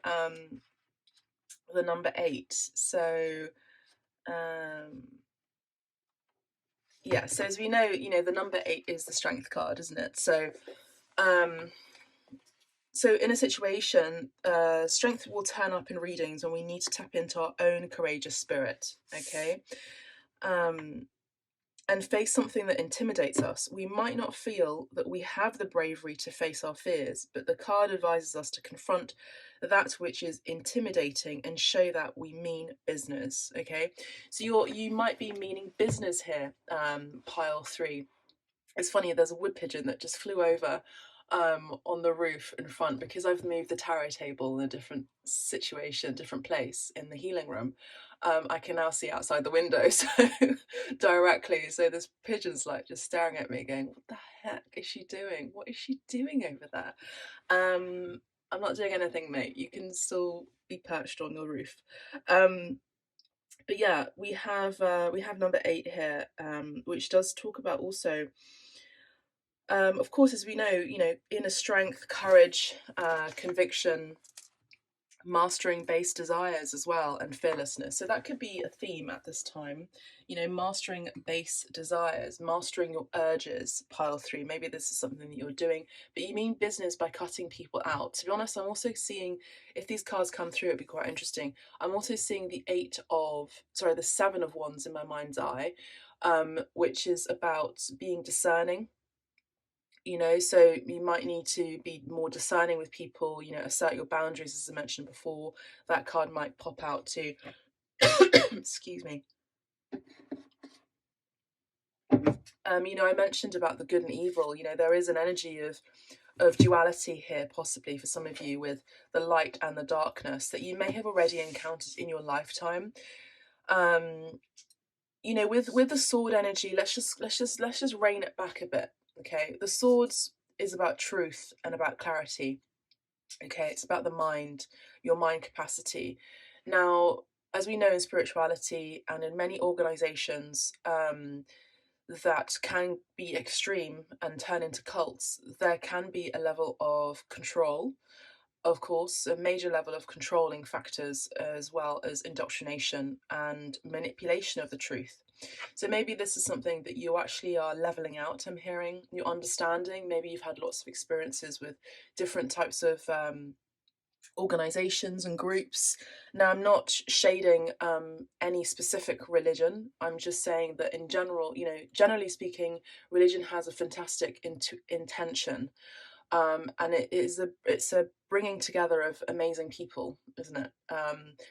the number 8. So yeah, so as we know, you know, the number 8 is the strength card, isn't it? So so in a situation, strength will turn up in readings when we need to tap into our own courageous spirit, okay? And face something that intimidates us. We might not feel that we have the bravery to face our fears, but the card advises us to confront that which is intimidating and show that we mean business, okay? So you might be meaning business here, pile 3. It's funny, there's a wood pigeon that just flew over on the roof in front, because I've moved the tarot table in a different situation, different place in the healing room. I can now see outside the window, so directly. So this pigeon's like just staring at me, going, "What the heck is she doing? What is she doing over there?" I'm not doing anything, mate. You can still be perched on your roof. But yeah, we have number 8 here, which does talk about also. Of course, as we know, you know, inner strength, courage, conviction, mastering base desires as well, and fearlessness. So that could be a theme at this time, you know, mastering base desires, mastering your urges, pile 3. Maybe this is something that you're doing, but you mean business by cutting people out. To be honest, I'm also seeing, if these cards come through, it'd be quite interesting. I'm also seeing the 7 of Wands in my mind's eye, which is about being discerning. You know, so you might need to be more discerning with people, you know, assert your boundaries, as I mentioned before. That card might pop out too. Excuse me. You know, I mentioned about the good and evil. You know, there is an energy of duality here, possibly for some of you, with the light and the darkness that you may have already encountered in your lifetime. You know, with the sword energy, let's just rein it back a bit. Okay, the swords is about truth and about clarity. Okay, it's about the mind, your mind capacity. Now, as we know in spirituality and in many organizations that can be extreme and turn into cults, there can be a level of control, of course, a major level of controlling factors, as well as indoctrination and manipulation of the truth. So maybe this is something that you actually are leveling out, I'm hearing, you're understanding. Maybe you've had lots of experiences with different types of organizations and groups. Now, I'm not shading any specific religion. I'm just saying that in general, you know, generally speaking, religion has a fantastic intention. And it's a bringing together of amazing people, isn't it?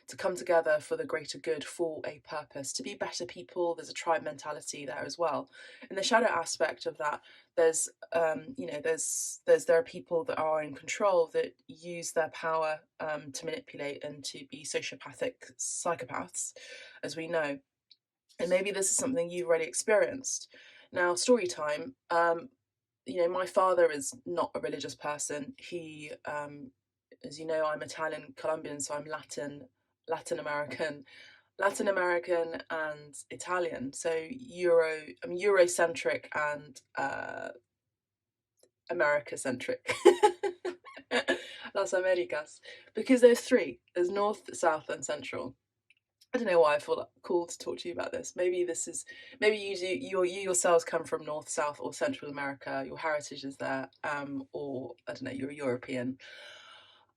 To come together for the greater good, for a purpose, to be better people. There's a tribe mentality there as well. In the shadow aspect of that, there's you know, there are people that are in control that use their power to manipulate and to be sociopathic psychopaths, as we know. And maybe this is something you've already experienced. Now, story time. You know, my father is not a religious person. He, as you know, I'm Italian Colombian, so I'm Latin American, and Italian. So I'm Eurocentric and America centric. Las Americas, because there's 3. There's North, South, and Central. I don't know why I feel called to talk to you about this. Maybe you yourselves come from North, South, or Central America. Your heritage is there, or I don't know, you're European.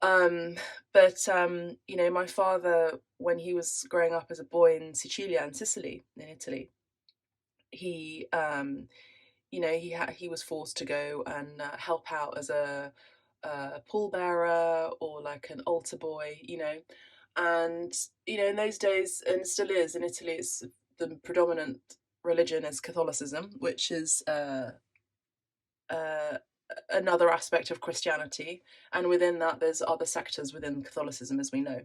Um, but my father, when he was growing up as a boy in Sicilia, in Sicily, in Italy, he he was forced to go and help out as a pallbearer or like an altar boy, and in those days, and still is in Italy, it's the predominant religion is Catholicism, which is uh, another aspect of Christianity, and within that, there's other sectors within Catholicism, as we know.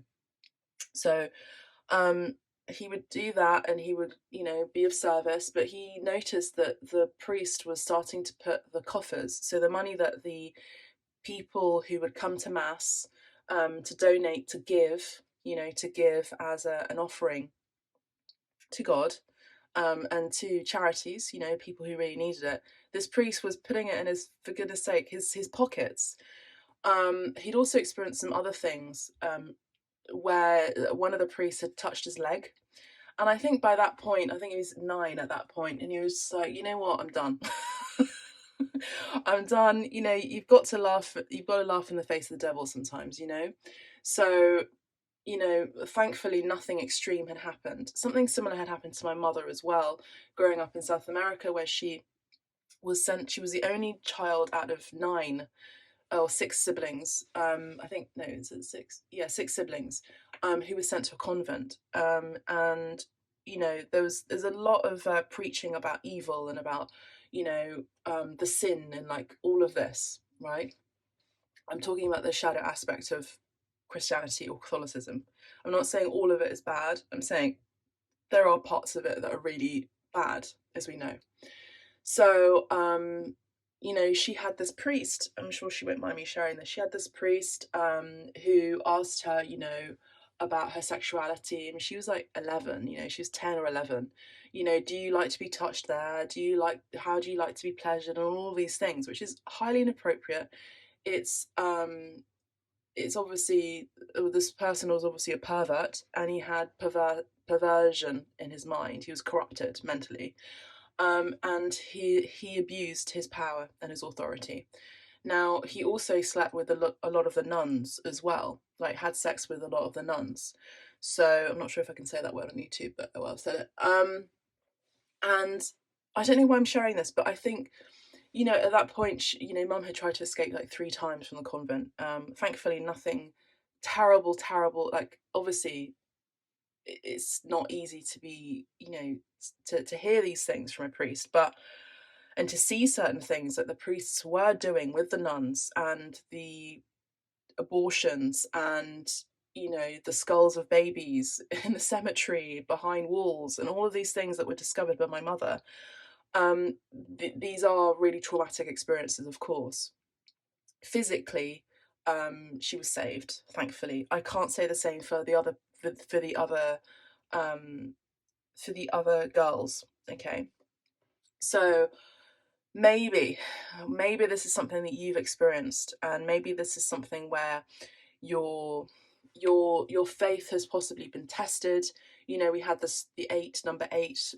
So um, he would do that, and he would, be of service. But he noticed that the priest was starting to put the coffers, so the money that the people who would come to mass to donate, to give as an offering to God, and to charities, people who really needed it. This priest was putting it in his, for goodness sake, his pockets. He'd also experienced some other things, where one of the priests had touched his leg. And I think by that point, I think he was 9 at that point, and he was just like, you know what, I'm done. I'm done. You've got to laugh in the face of the devil sometimes, So, thankfully nothing extreme had happened. Something similar had happened to my mother as well, growing up in South America, where she was the only child out of 9 or 6 siblings. I think, no, is it 6? Yeah, 6 siblings, who were sent to a convent. And there's a lot of preaching about evil and about the sin and like all of this, right? I'm talking about the shadow aspect of Christianity or Catholicism. I'm not saying all of it is bad. I'm saying there are parts of it that are really bad, as we know. So, she had this priest. I'm sure she won't mind me sharing this. She had this priest who asked her, about her sexuality. And she was like 11, she was 10 or 11. Do you like to be touched there? How do you like to be pleasured? And all these things, which is highly inappropriate. It's obviously, this person was obviously a pervert, and he had perversion in his mind. He was corrupted mentally, and he abused his power and his authority. Now, he also slept with a lot of the nuns as well, like had sex with a lot of the nuns. So I'm not sure if I can say that word on YouTube, but well, I've said it. And I don't know why I'm sharing this, but I think, at that point, Mum had tried to escape like 3 times from the convent. Thankfully, nothing terrible. Like, obviously, it's not easy to be, to hear these things from a priest, and to see certain things that the priests were doing with the nuns, and the abortions, and the skulls of babies in the cemetery behind walls, and all of these things that were discovered by my mother. These are really traumatic experiences, of course. Physically, she was saved, thankfully. I can't say the same for the other for the other for the other girls. Okay, so maybe this is something that you've experienced, and maybe this is something where your your faith has possibly been tested. We had the number 8,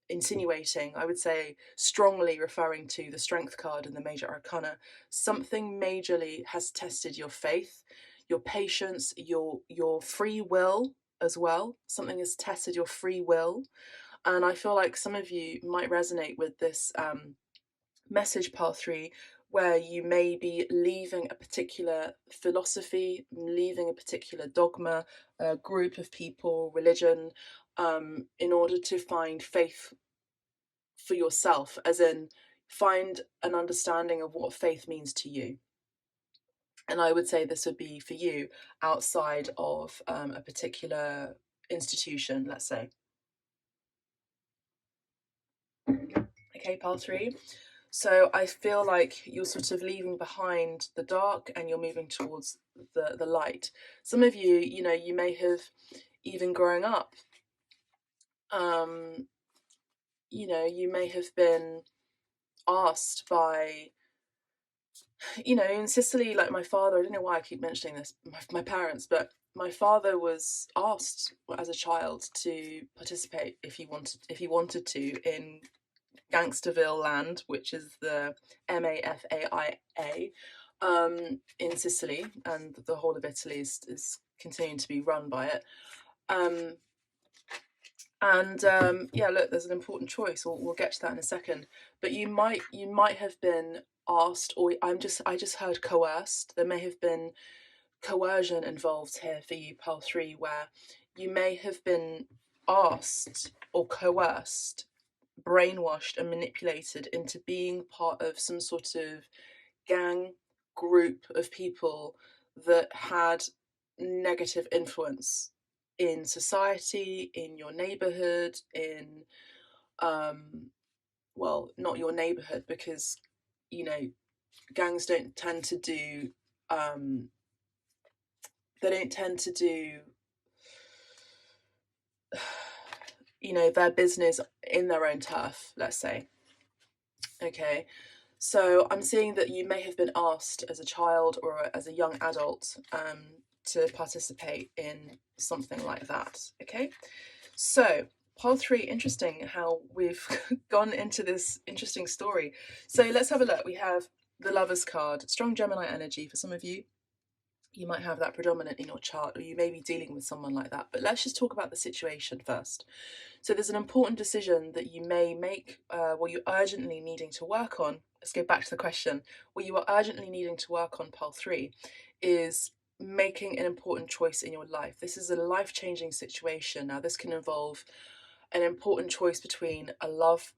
insinuating, I would say strongly referring to the strength card in the major arcana. Something majorly has tested your faith, your patience, your free will as well. Something has tested your free will. And I feel like some of you might resonate with this message, part 3, where you may be leaving a particular philosophy, leaving a particular dogma, a group of people, religion, in order to find faith for yourself, as in find an understanding of what faith means to you. And I would say this would be for you outside of a particular institution, let's say. Okay, part 3. So I feel like you're sort of leaving behind the dark and you're moving towards the light. Some of you, you may have, even growing up, you may have been asked by you know, in Sicily, like my father, I don't know why I keep mentioning this, my parents, but my father was asked as a child to participate if he wanted to in Gangsterville land, which is the Mafaia, in Sicily, and the whole of Italy is continuing to be run by it. Yeah, look, there's an important choice. We'll get to that in a second. But you might have been asked, or I just heard coerced. There may have been coercion involved here for you, Pal 3, where you may have been asked or coerced, brainwashed and manipulated into being part of some sort of gang group of people that had negative influence in society, in your neighborhood, in well, not your neighborhood, because you know gangs don't tend to do they don't tend to do their business in their own turf, let's say. Okay, so I'm seeing that you may have been asked as a child or as a young adult to participate in something like that. Okay, so pile 3, interesting how we've gone into this interesting story. So let's have a look. We have the Lover's card, strong Gemini energy for some of you. You might have that predominant in your chart, or you may be dealing with someone like that. But let's just talk about the situation first. So there's an important decision that you may make, what you're urgently needing to work on. Let's go back to the question. What you are urgently needing to work on, pile 3, is making an important choice in your life. This is a life-changing situation. Now, this can involve an important choice between a lover,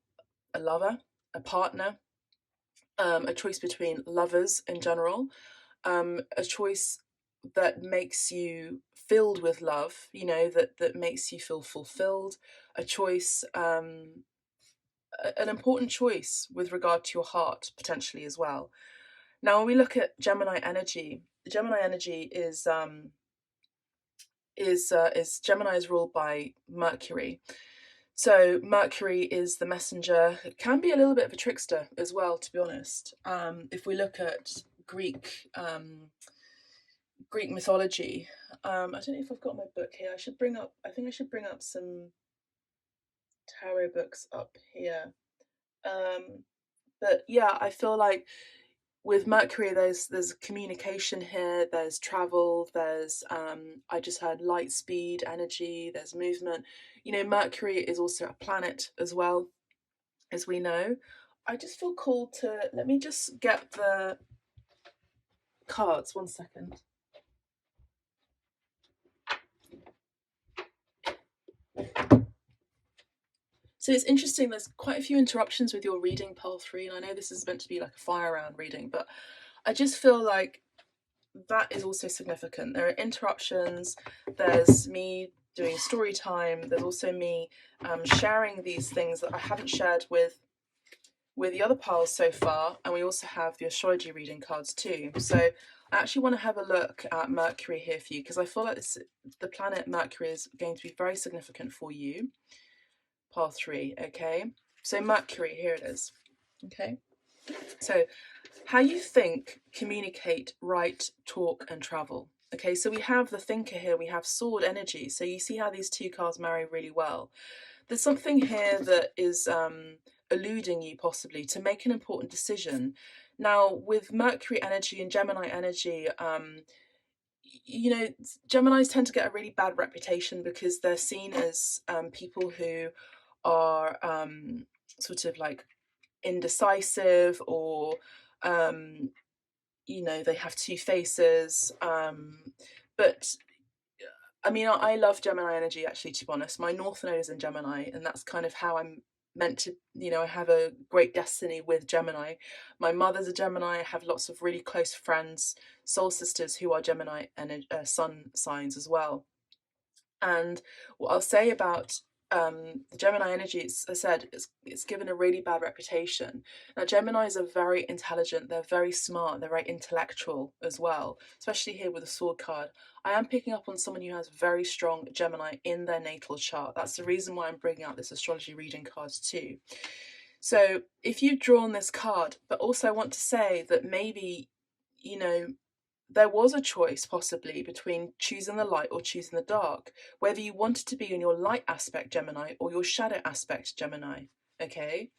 a partner, a choice between lovers in general, a choice that makes you filled with love, that makes you feel fulfilled, a choice, an important choice with regard to your heart potentially as well. Now, when we look at Gemini energy, Gemini energy is Gemini is ruled by Mercury. So Mercury is the messenger. It can be a little bit of a trickster as well, to be honest. If we look at Greek mythology, I don't know if I've got my book here. I think I should bring up some tarot books up here. But yeah, I feel like with Mercury, there's communication here, there's travel, there's I just heard light speed, energy, there's movement. Mercury is also a planet as well, as we know. I just feel called to, let me just get the cards, 1 second. So it's interesting, there's quite a few interruptions with your reading, Pole 3, and I know this is meant to be like a fire round reading, but I just feel like that is also significant. There are interruptions, there's me doing story time, there's also me sharing these things that I haven't shared with the other piles so far, and we also have the astrology reading cards too. So I actually want to have a look at Mercury here for you, because I feel like the planet Mercury is going to be very significant for you. Pile 3, okay? So Mercury, here it is, okay? So how you think, communicate, write, talk, and travel. Okay, so we have the thinker here, we have sword energy. So you see how these two cards marry really well. There's something here that is eluding you possibly to make an important decision. Now, with Mercury energy and Gemini energy, Geminis tend to get a really bad reputation because they're seen as people who are sort of like indecisive, or they have two faces, but I mean, I love Gemini energy, actually, to be honest. My North Node is in Gemini, and that's kind of how I'm meant to, I have a great destiny with Gemini. My mother's a Gemini. I have lots of really close friends, soul sisters, who are Gemini and sun signs as well. And what I'll say about the Gemini energy, as I said, it's given a really bad reputation. Now, Geminis are very intelligent, they're very smart, they're very intellectual as well, especially here with the sword card. I am picking up on someone who has very strong Gemini in their natal chart. That's the reason why I'm bringing out this astrology reading cards too. So if you've drawn this card, but also I want to say that maybe you know, there was a choice possibly between choosing the light or choosing the dark, whether you wanted to be in your light aspect Gemini or your shadow aspect Gemini. Okay,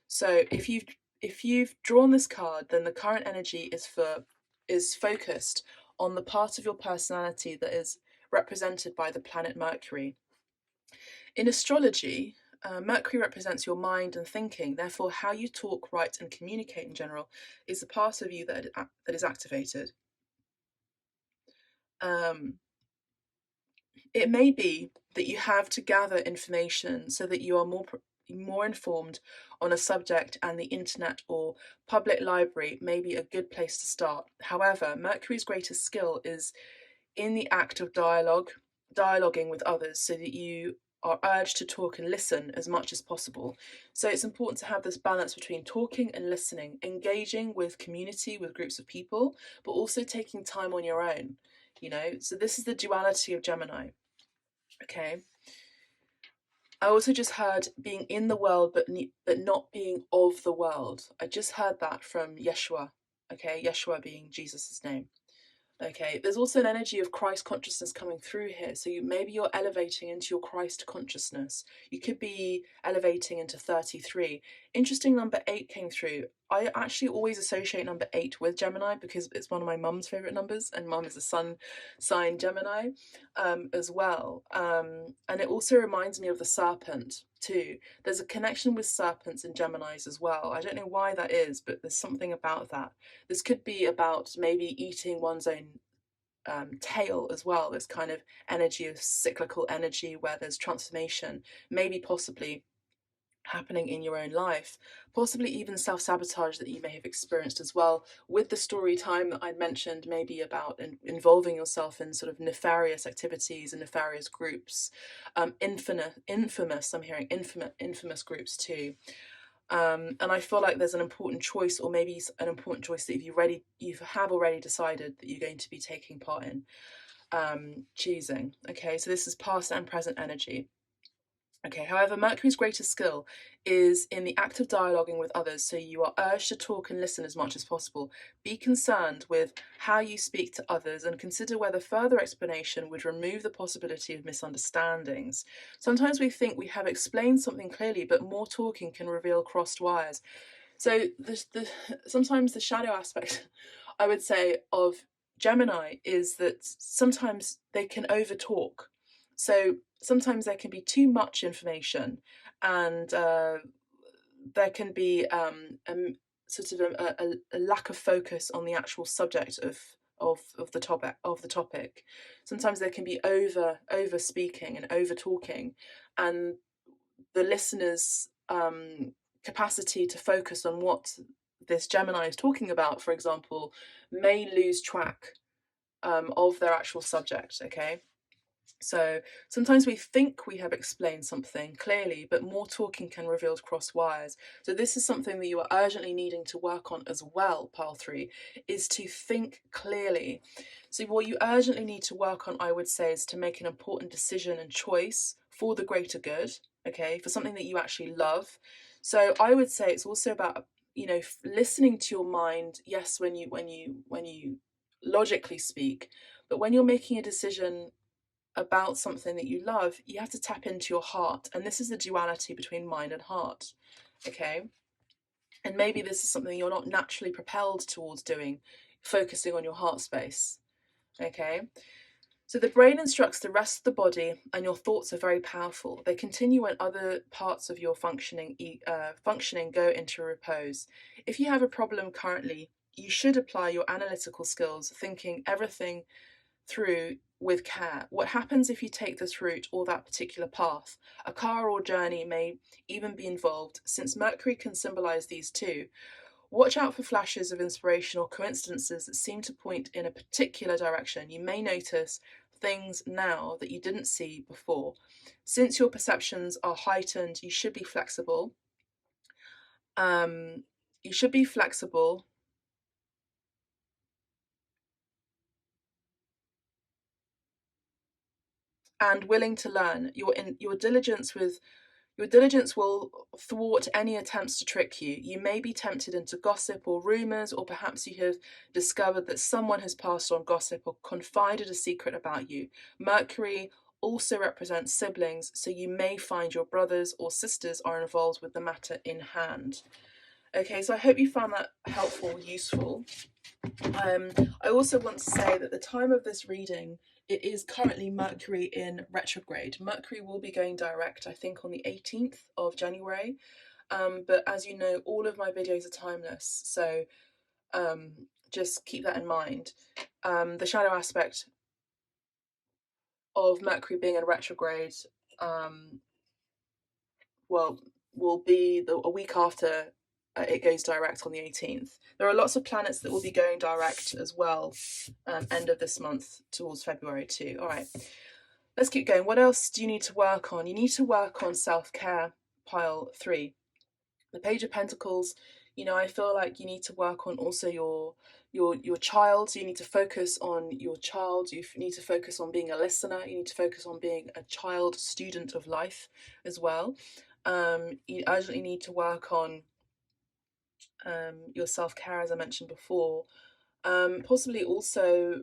so if you've drawn this card, then the current energy is focused on the part of your personality that is represented by the planet Mercury. In astrology, Mercury represents your mind and thinking. Therefore, how you talk, write, and communicate in general is the part of you that is activated. Um, it may be that you have to gather information so that you are more informed on a subject, and the internet or public library may be a good place to start. However, Mercury's greatest skill is in the act of dialoguing with others, so that you are urged to talk and listen as much as possible. So it's important to have this balance between talking and listening, engaging with community, with groups of people, but also taking time on your own. So this is the duality of Gemini. Okay. I also just heard being in the world, but not being of the world. I just heard that from Yeshua. Okay, Yeshua being Jesus' name. Okay, there's also an energy of Christ consciousness coming through here. So maybe you're elevating into your Christ consciousness. You could be elevating into 33. Interesting, number 8 came through. I actually always associate number 8 with Gemini because it's one of my mum's favorite numbers, and mum is a sun sign Gemini as well. And it also reminds me of the serpent too. There's a connection with serpents and Geminis as well. I don't know why that is, but there's something about that. This could be about maybe eating one's own tail as well. This kind of energy of cyclical energy where there's transformation, maybe possibly happening in your own life, possibly even self-sabotage that you may have experienced as well, with the story time that I mentioned, maybe about involving yourself in sort of nefarious activities and nefarious groups. Infamous, I'm hearing infamous groups too. And I feel like there's an important choice, or maybe an important choice that you have already decided that you're going to be taking part in, choosing. Okay, so this is past and present energy. Okay, however, Mercury's greatest skill is in the act of dialoguing with others, so you are urged to talk and listen as much as possible. Be concerned with how you speak to others and consider whether further explanation would remove the possibility of misunderstandings. Sometimes we think we have explained something clearly, but more talking can reveal crossed wires. So sometimes the shadow aspect, I would say, of Gemini is that sometimes they can overtalk. So sometimes there can be too much information, and there can be sort of a lack of focus on the actual subject of the topic. Sometimes there can be over speaking and over talking, and the listener's capacity to focus on what this Gemini is talking about, for example, may lose track of their actual subject. Okay. So sometimes we think we have explained something clearly, but more talking can reveal cross wires. So this is something that you are urgently needing to work on as well, Pile 3, is to think clearly. So what you urgently need to work on, I would say, is to make an important decision and choice for the greater good, okay, for something that you actually love. So I would say it's also about, listening to your mind, yes, when you logically speak, but when you're making a decision about something that you love, you have to tap into your heart. And this is the duality between mind and heart. Okay. And maybe this is something you're not naturally propelled towards doing, focusing on your heart space. Okay. So the brain instructs the rest of the body, and your thoughts are very powerful. They continue when other parts of your functioning go into repose. If you have a problem currently, you should apply your analytical skills, thinking everything through with care. What happens if you take this route or that particular path? A car or journey may even be involved, since Mercury can symbolize these too. Watch out for flashes of inspiration or coincidences that seem to point in a particular direction. You may notice things now that you didn't see before. Since your perceptions are heightened, you should be flexible. You should be flexible and willing to learn. Your diligence with Your diligence will thwart any attempts to trick you. You may be tempted into gossip or rumours, or perhaps you have discovered that someone has passed on gossip or confided a secret about you. Mercury also represents siblings, so you may find your brothers or sisters are involved with the matter in hand. Okay, so I hope you found that helpful, useful. I also want to say that the time of this reading, it is currently Mercury in retrograde. Mercury will be going direct, I think, on the 18th of January. But as you know, all of my videos are timeless, so just keep that in mind. The shadow aspect of Mercury being in retrograde, well, will be a week after it goes direct on the 18th. There are lots of planets that will be going direct as well, end of this month towards February too. All right, let's keep going. What else do you need to work on? You need to work on self-care, pile 3. The Page of Pentacles, you know, I feel like you need to work on also your child. So you need to focus on your child. You need to focus on being a listener. You need to focus on being a child student of life as well. You urgently need to work on your self-care, as I mentioned before. Possibly also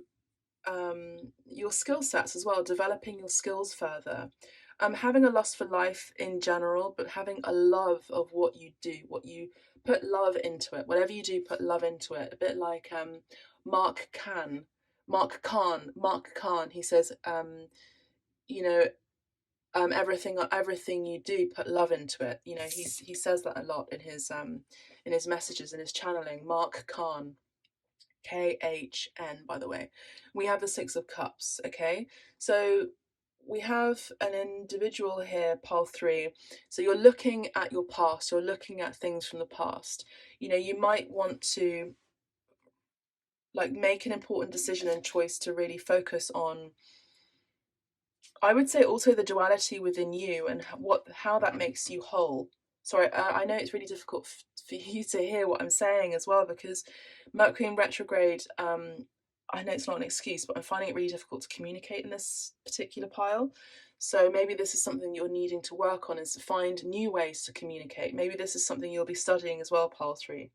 your skill sets as well, developing your skills further. Having a lust for life in general, but having a love of what you do, what you put love into it. Whatever you do, put love into it. A bit like Mark Kahn. He says, you know, everything you do, put love into it. You know, he says that a lot in his messages, in his channeling. Mark Kahn. KHN, by the way. We have the 6 of Cups, okay? So we have an individual here, pile 3. So you're looking at your past, you're looking at things from the past. You know, you might want to like make an important decision and choice to really focus on, I would say, also the duality within you and how that makes you whole. Sorry, I know it's really difficult for you to hear what I'm saying as well, because Mercury in retrograde, I know it's not an excuse, but I'm finding it really difficult to communicate in this particular pile. So maybe this is something you're needing to work on, is to find new ways to communicate. Maybe this is something you'll be studying as well, pile 3.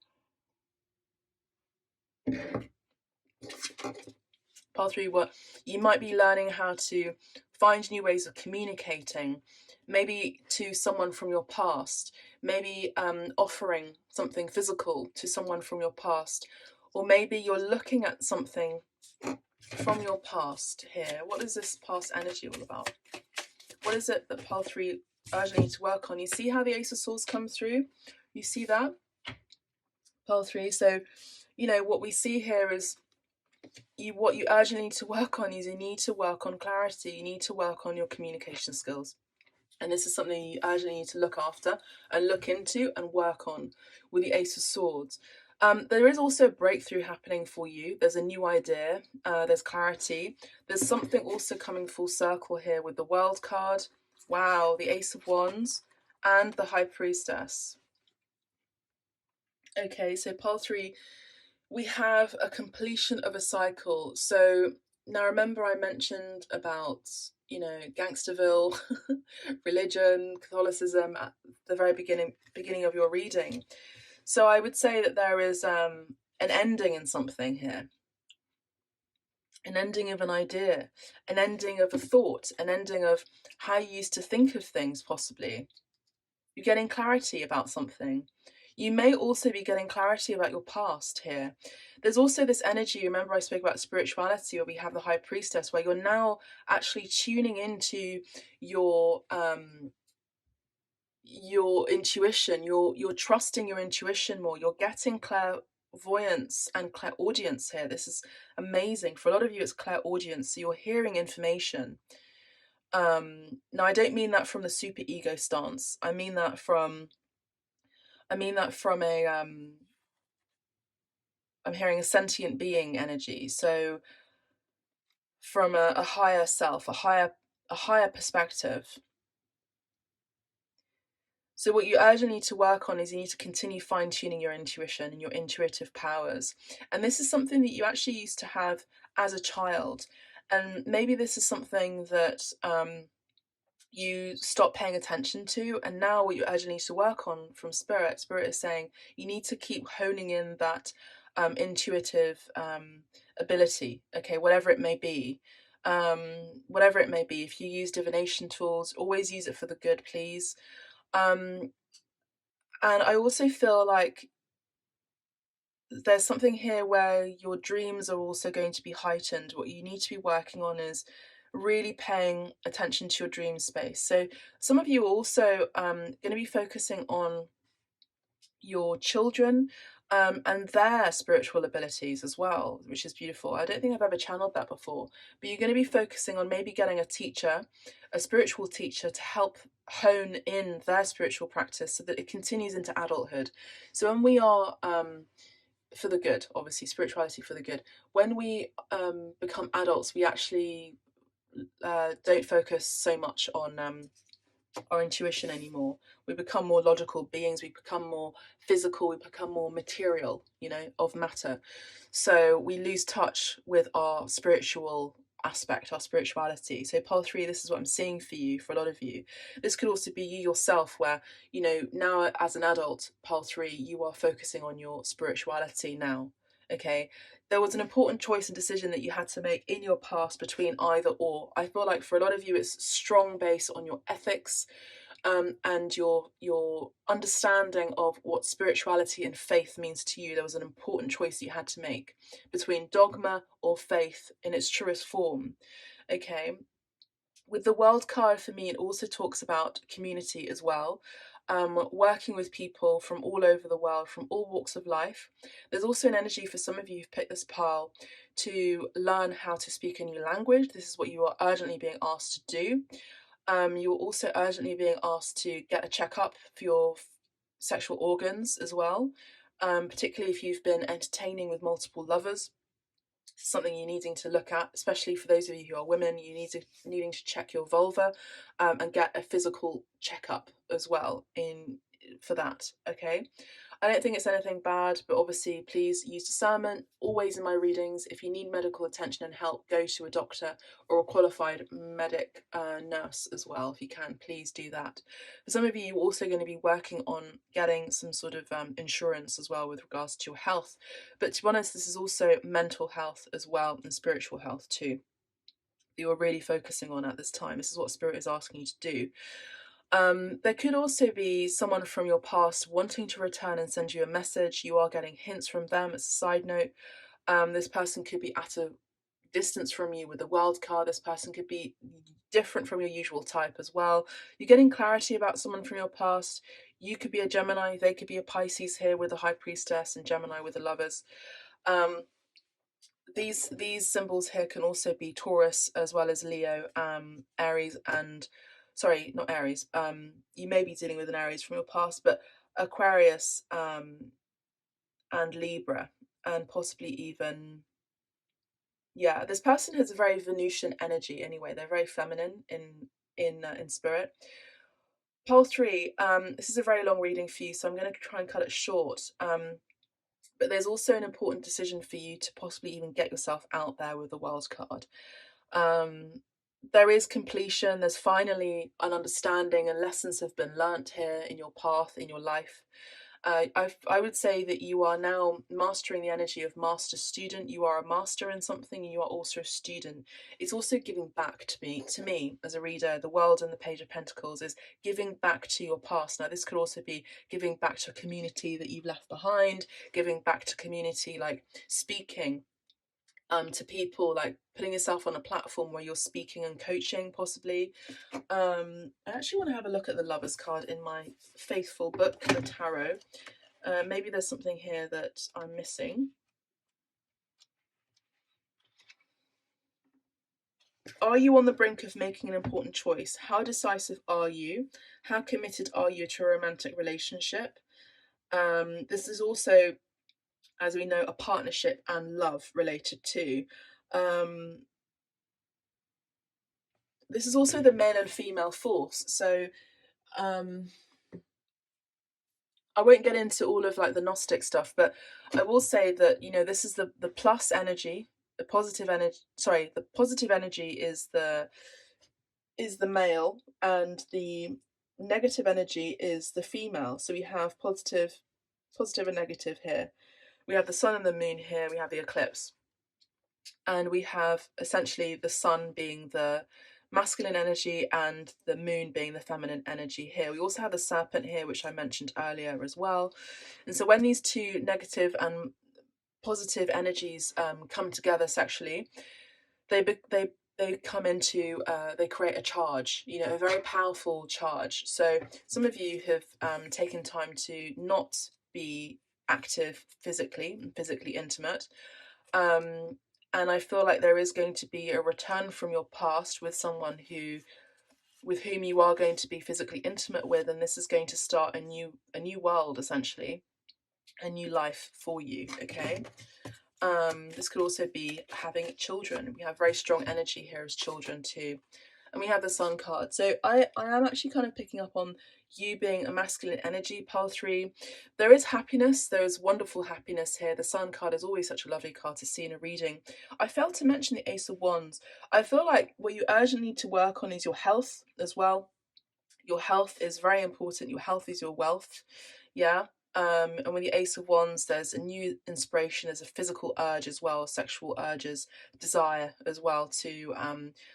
Pile 3, what you might be learning how to find new ways of communicating, maybe to someone from your past, maybe offering something physical to someone from your past, or maybe you're looking at something from your past here. What is this past energy all about? What is it that pile 3 urgently need to work on? You see how the Ace of Swords come through? You see that? Pile 3. So, you know, what we see here is what you urgently need to work on is you need to work on clarity. You need to work on your communication skills. And this is something you urgently need to look after and look into and work on with the Ace of Swords. There is also a breakthrough happening for you. There's a new idea. There's clarity. There's something also coming full circle here with the World card. Wow, the Ace of Wands and the High Priestess. Okay, so pile 3, we have a completion of a cycle. So now remember I mentioned about, you know, Gangsterville, religion, Catholicism at the very beginning of your reading. So I would say that there is an ending in something here. An ending of an idea, an ending of a thought, an ending of how you used to think of things, possibly. You're getting clarity about something. You may also be getting clarity about your past here. There's also this energy, remember I spoke about spirituality, where we have the High Priestess, where you're now actually tuning into your intuition. You're trusting your intuition more. You're getting clairvoyance and clairaudience here. This is amazing. For a lot of you, it's clairaudience, so you're hearing information. Now I don't mean that from the super ego stance. I mean that from a I'm hearing a sentient being energy. So from a higher self, a higher perspective. So what you urgently need to work on is you need to continue fine-tuning your intuition and your intuitive powers. And this is something that you actually used to have as a child. And maybe this is something that you stop paying attention to, and now what you urgently need to work on from Spirit is saying you need to keep honing in that intuitive ability, okay, whatever it may be. Whatever it may be, if you use divination tools, always use it for the good, please. And I also feel like there's something here where your dreams are also going to be heightened. What you need to be working on is really paying attention to your dream space. So some of you are also going to be focusing on your children and their spiritual abilities as well, which is beautiful. I don't think I've ever channeled that before, but you're going to be focusing on maybe getting a teacher, a spiritual teacher, to help hone in their spiritual practice so that it continues into adulthood. So when we are for the good, obviously, spirituality for the good. When we become adults, we actually don't focus so much on our intuition anymore. We become more logical beings, we become more physical, we become more material, of matter. So we lose touch with our spiritual aspect, our spirituality. So pole 3, this is what I'm seeing for you, for a lot of you. This could also be you yourself, where now as an adult, pole 3, you are focusing on your spirituality now. Okay, there was an important choice and decision that you had to make in your past between either or. I feel like for a lot of you it's strong based on your ethics and your understanding of what spirituality and faith means to you. There was an important choice you had to make between dogma or faith in its truest form. Okay, with the world card, for me, it also talks about community as well. Working with people from all over the world, from all walks of life. There's also an energy for some of you who've picked this pile to learn how to speak a new language. This is what you are urgently being asked to do. You're also urgently being asked to get a checkup for your sexual organs as well, particularly if you've been entertaining with multiple lovers. Something you're needing to look at, especially for those of you who are women. You needing to check your vulva and get a physical checkup as well for that. Okay, I don't think it's anything bad, but obviously please use discernment always in my readings. If you need medical attention and help, go to a doctor or a qualified medic nurse as well. If you can, please do that. For some of you, you're also going to be working on getting some sort of insurance as well with regards to your health. But to be honest, this is also mental health as well and spiritual health too. You are really focusing on at this time. This is what Spirit is asking you to do. There could also be someone from your past wanting to return and send you a message. You are getting hints from them. As a side note, this person could be at a distance from you with the world card. This person could be different from your usual type as well. You're getting clarity about someone from your past. You could be a Gemini. They could be a Pisces here with the High Priestess, and Gemini with the Lovers. These symbols here can also be Taurus as well as Leo, Aries, and sorry, not Aries. You may be dealing with an Aries from your past, but Aquarius and Libra, and possibly even, yeah, this person has a very Venusian energy. Anyway, they're very feminine in spirit. Pole 3. This is a very long reading for you, so I'm going to try and cut it short. But there's also an important decision for you to possibly even get yourself out there with the world card. There is completion. There's finally an understanding, and lessons have been learnt here in your path, in your life. I would say that you are now mastering the energy of master student. You are a master in something, and you are also a student. It's also giving back to me as a reader. The World and the Page of Pentacles is giving back to your past. Now, this could also be giving back to a community that you've left behind, giving back to community, like speaking to people, like putting yourself on a platform where you're speaking and coaching, possibly. I actually want to have a look at the Lovers card in my faithful book, the Tarot. Maybe there's something here that I'm missing. Are you on the brink of making an important choice? How decisive are you? How committed are you to a romantic relationship? This is also, as we know, a partnership and love related too. This is also the male and female force. So I won't get into all of like the Gnostic stuff, but I will say that, this is the plus energy, the positive energy. Sorry, the positive energy is the is the male and the negative energy is the female. So we have positive and negative here. We have the sun and the moon here. We have the eclipse. And we have essentially the sun being the masculine energy and the moon being the feminine energy here. We also have the serpent here, which I mentioned earlier as well. And so when these two negative and positive energies come together sexually, they come into they create a charge, you know, a very powerful charge. So some of you have taken time to not be active physically and physically intimate, and I feel like there is going to be a return from your past with someone with whom you are going to be physically intimate with, and this is going to start a new world, essentially a new life for you. Okay. This could also be having children. We have very strong energy here as children too. And we have the Sun card. So I am actually kind of picking up on you being a masculine energy, pile 3. There is happiness. There is wonderful happiness here. The Sun card is always such a lovely card to see in a reading. I failed to mention the Ace of Wands. I feel like what you urgently need to work on is your health as well. Your health is very important. Your health is your wealth. Yeah. And with the Ace of Wands, there's a new inspiration, there's a physical urge as well, sexual urges, desire as well to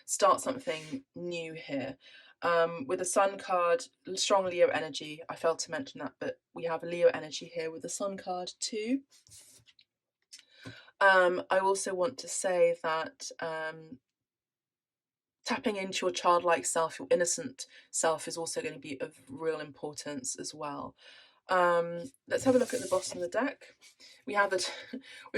start something new here. With the Sun card, strong Leo energy. I failed to mention that, but we have Leo energy here with the Sun card too. I also want to say that tapping into your childlike self, your innocent self, is also going to be of real importance as well. Let's have a look at the bottom of the deck. We've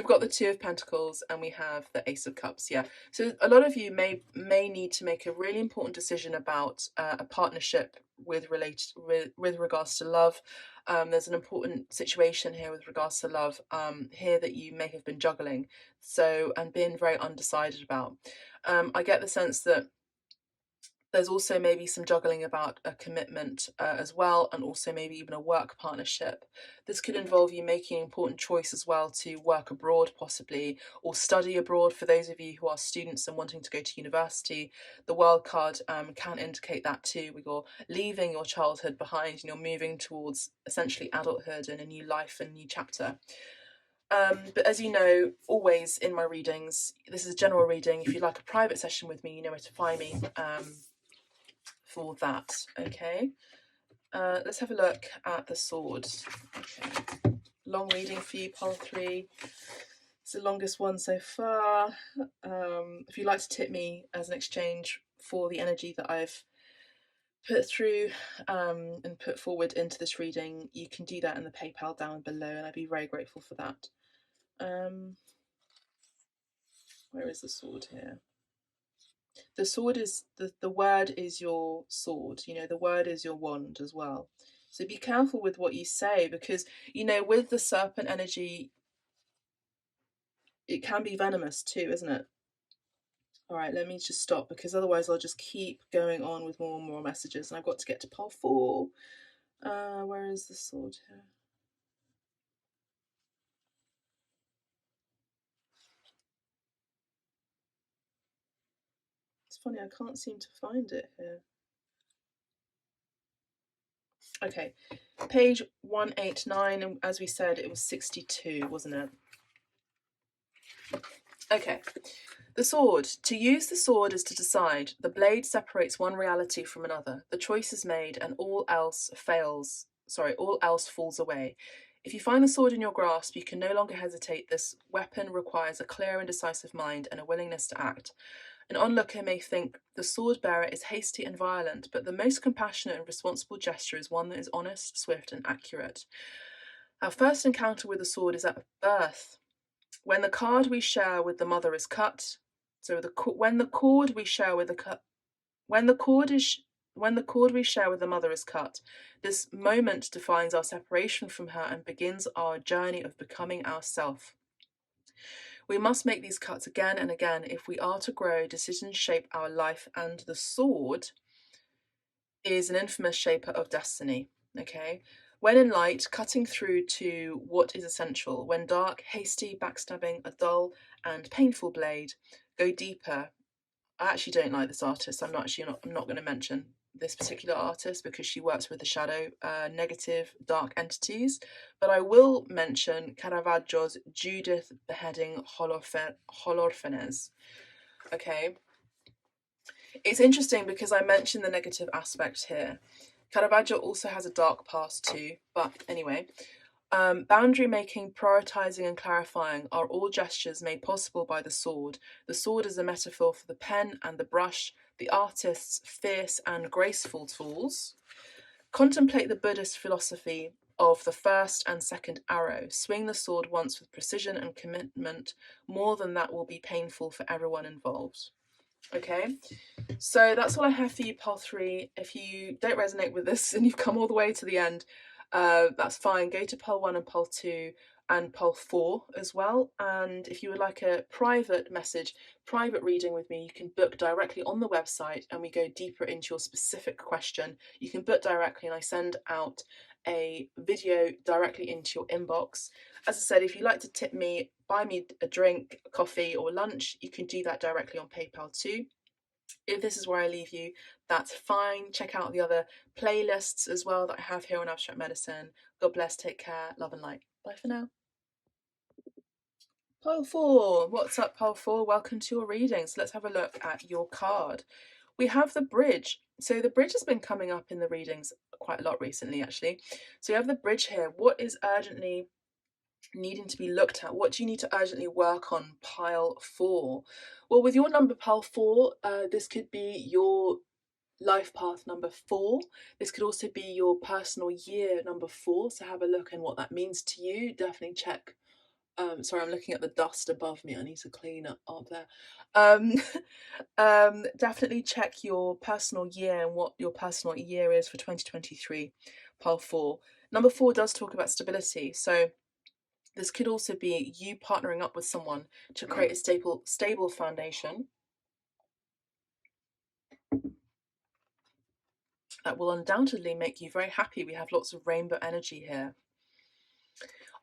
got the Two of Pentacles and we have the Ace of Cups. Yeah, so a lot of you may need to make a really important decision about a partnership with regards to love. There's an important situation here with regards to love here that you may have been juggling, and being very undecided about. I get the sense that there's also maybe some juggling about a commitment as well, and also maybe even a work partnership. This could involve you making an important choice as well to work abroad possibly, or study abroad for those of you who are students and wanting to go to university. The World card can indicate that too, where you're leaving your childhood behind and you're moving towards essentially adulthood and a new life and new chapter. But as you know, always in my readings, this is a general reading. If you'd like a private session with me, you know where to find me for that. Okay, let's have a look at the sword. Okay. Long reading for you, pile 3. It's the longest one so far. If you'd like to tip me as an exchange for the energy that I've put through and put forward into this reading, you can do that in the PayPal down below, and I'd be very grateful for that. Where is the sword here? The sword is the word is your sword, you know, the word is your wand as well. So be careful with what you say, because, you know, with the serpent energy, it can be venomous too, isn't it? All right, let me just stop, because otherwise I'll just keep going on with more and more messages, and I've got to get to pile 4. Where is the sword here? It's funny, I can't seem to find it here. Okay, page 189, and as we said, it was 62, wasn't it? Okay, the sword. To use the sword is to decide. The blade separates one reality from another. The choice is made, and all else falls away. If you find the sword in your grasp, you can no longer hesitate. This weapon requires a clear and decisive mind and a willingness to act. An onlooker may think the sword bearer is hasty and violent, but the most compassionate and responsible gesture is one that is honest, swift, and accurate. Our first encounter with the sword is at birth. When the card we share with the mother is cut, when the cord we share with the mother is cut, this moment defines our separation from her and begins our journey of becoming ourself. We must make these cuts again and again if we are to grow. Decisions shape our life, and the sword is an infamous shaper of destiny. Okay. When in light, cutting through to what is essential. When dark, hasty, backstabbing, a dull and painful blade. Go deeper. I actually don't like this artist. I'm not going to mention this particular artist because she works with the shadow, negative, dark entities. But I will mention Caravaggio's Judith beheading Holorfenes. Okay. It's interesting because I mentioned the negative aspect here. Caravaggio also has a dark past too, but anyway. Boundary making, prioritizing, and clarifying are all gestures made possible by the sword. The sword is a metaphor for the pen and the brush, the artist's fierce and graceful tools. Contemplate the Buddhist philosophy of the first and second arrow. Swing the sword once with precision and commitment. More than that will be painful for everyone involved. Okay, so that's all I have for you, Pile 3. If you don't resonate with this and you've come all the way to the end, that's fine. Go to Pile 1 and Pile 2 and Pile 4 as well. And if you would like a private message, private reading with me, you can book directly on the website and we go deeper into your specific question. You can book directly and I send out a video directly into your inbox. As I said, if you'd like to tip me, buy me a drink, coffee or lunch, you can do that directly on PayPal too. If this is where I leave you, that's fine. Check out the other playlists as well that I have here on Abstract Medicine. God bless, take care, love and light. Bye for now. Pile 4, what's up, Pile 4? Welcome to your reading. So let's have a look at your card. We have the bridge. So the bridge has been coming up in the readings quite a lot recently, actually. So you have the bridge here. What is urgently needing to be looked at? What do you need to urgently work on, Pile 4? Well, with your number, Pile 4, this could be your life path number 4. This could also be your personal year number 4. So have a look and what that means to you. Definitely check. Sorry, I'm looking at the dust above me. I need to clean up there. Definitely check your personal year and what your personal year is for 2023, Pile 4. Number 4 does talk about stability. So this could also be you partnering up with someone to create a stable foundation that will undoubtedly make you very happy. We have lots of rainbow energy here.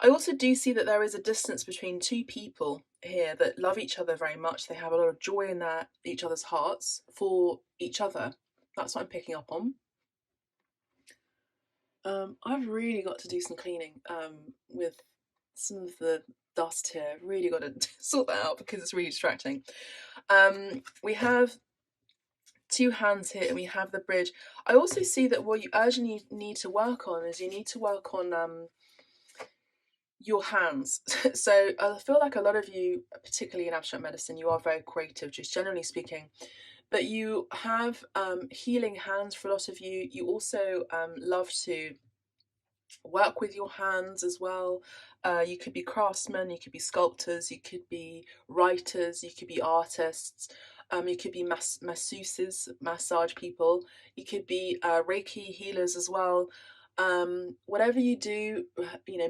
I also do see that there is a distance between two people here that love each other very much. They have a lot of joy in each other's hearts for each other. That's what I'm picking up on. I've really got to do some cleaning with some of the dust here. Really got to sort that out because it's really distracting. We have 2 hands here and we have the bridge. I also see that what you urgently need to work on is you need to work on your hands. So I feel like a lot of you, particularly in abstract medicine, you are very creative, just generally speaking, but you have healing hands for a lot of you. You also love to work with your hands as well. You could be craftsmen, you could be sculptors, you could be writers, you could be artists, you could be masseuses, massage people, you could be Reiki healers as well. Whatever you do,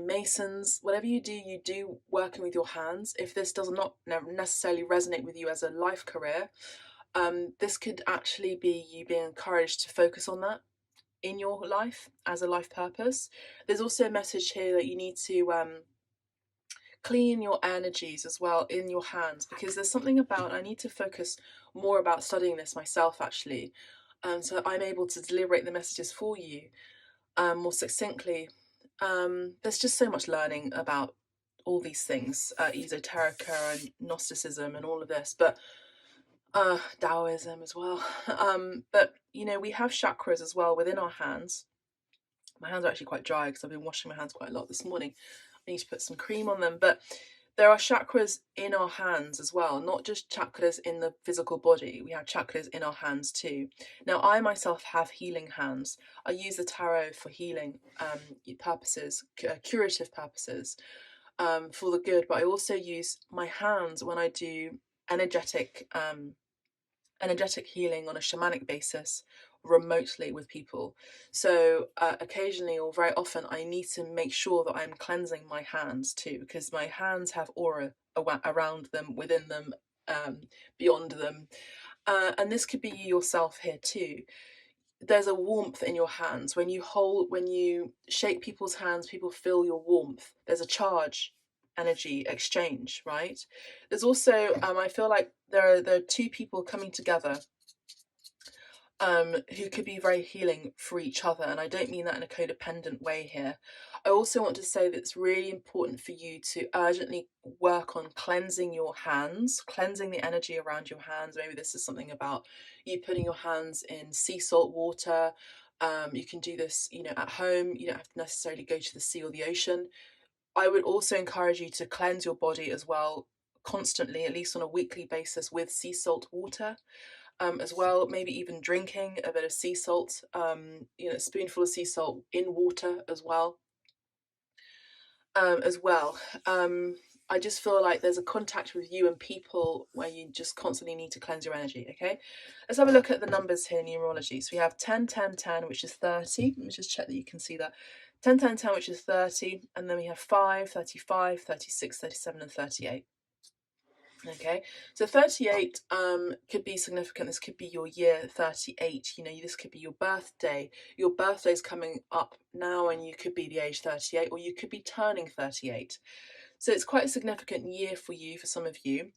masons, whatever you do working with your hands. If this does not necessarily resonate with you as a life career, this could actually be you being encouraged to focus on that in your life as a life purpose. There's also a message here that you need to clean your energies as well in your hands, because there's something about, I need to focus more about studying this myself actually, so I'm able to deliberate the messages for you more succinctly. There's just so much learning about all these things, esoterica and Gnosticism and all of this, but Taoism as well. But we have chakras as well within our hands. My hands are actually quite dry because I've been washing my hands quite a lot this morning. I need to put some cream on them, but there are chakras in our hands as well, not just chakras in the physical body. We have chakras in our hands too. Now, I myself have healing hands. I use the tarot for healing purposes, curative purposes, for the good, but I also use my hands when I do energetic healing on a shamanic basis remotely with people. So occasionally or very often I need to make sure that I'm cleansing my hands too, because my hands have aura around them, within them, beyond them, and this could be you yourself here too. There's a warmth in your hands when you shake people's hands. People feel your warmth. There's a charge energy exchange, right? There's also, I feel like there are two people coming together who could be very healing for each other. And I don't mean that in a codependent way here. I also want to say that it's really important for you to urgently work on cleansing your hands, cleansing the energy around your hands. Maybe this is something about you putting your hands in sea salt water. You can do this, at home. You don't have to necessarily go to the sea or the ocean. I would also encourage you to cleanse your body as well, constantly, at least on a weekly basis, with sea salt water. As well, maybe even drinking a bit of sea salt, a spoonful of sea salt in water as well. I just feel like there's a contact with you and people where you just constantly need to cleanse your energy, okay? Let's have a look at the numbers here in numerology. So we have 10, 10, 10, which is 30. Let me just check that you can see that. 10, 10, 10, which is 30. And then we have 5, 35, 36, 37, and 38. Okay, so 38 could be significant. This could be your year 38. This could be your birthday. Your birthday's coming up now and you could be the age 38, or you could be turning 38. So it's quite a significant year for you, for some of you.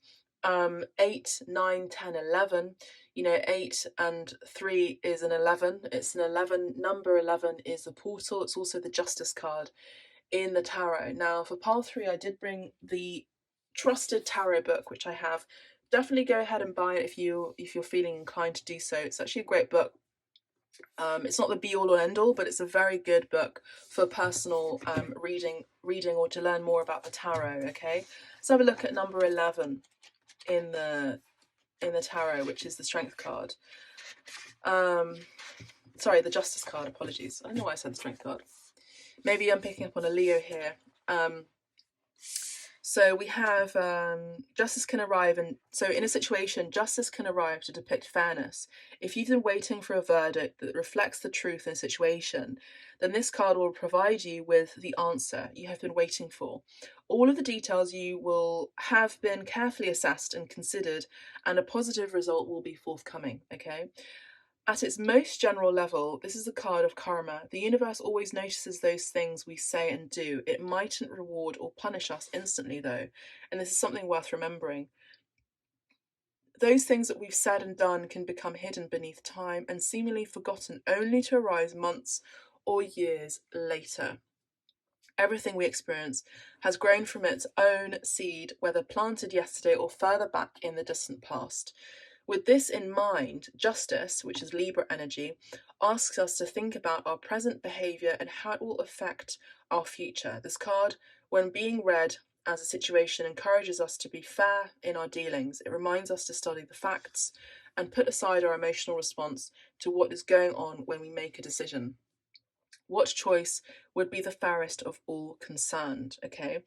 8, 9, 10, 11. 8 and 3 is an 11. It's an 11. Number 11 is a portal. It's also the Justice card in the tarot. Now, for pile 3, I did bring the trusted tarot book, which I have. Definitely go ahead and buy it if you're feeling inclined to do so. It's actually a great book. It's not the be all or end all, but it's a very good book for personal reading or to learn more about the tarot. Okay, let's have a look at number 11 in the tarot, which is the Strength card. Sorry, the Justice card. Apologies. I don't know why I said the Strength card. Maybe I'm picking up on a Leo here. So we have justice can arrive, and so in a situation, justice can arrive to depict fairness. If you've been waiting for a verdict that reflects the truth in a situation, then this card will provide you with the answer you have been waiting for. All of the details you will have been carefully assessed and considered, and a positive result will be forthcoming, okay? At its most general level, this is a card of karma. The universe always notices those things we say and do. It mightn't reward or punish us instantly, though, and this is something worth remembering. Those things that we've said and done can become hidden beneath time and seemingly forgotten, only to arise months or years later. Everything we experience has grown from its own seed, whether planted yesterday or further back in the distant past. With this in mind, justice, which is Libra energy, asks us to think about our present behaviour and how it will affect our future. This card, when being read as a situation, encourages us to be fair in our dealings. It reminds us to study the facts and put aside our emotional response to what is going on when we make a decision. What choice would be the fairest of all concerned, okay?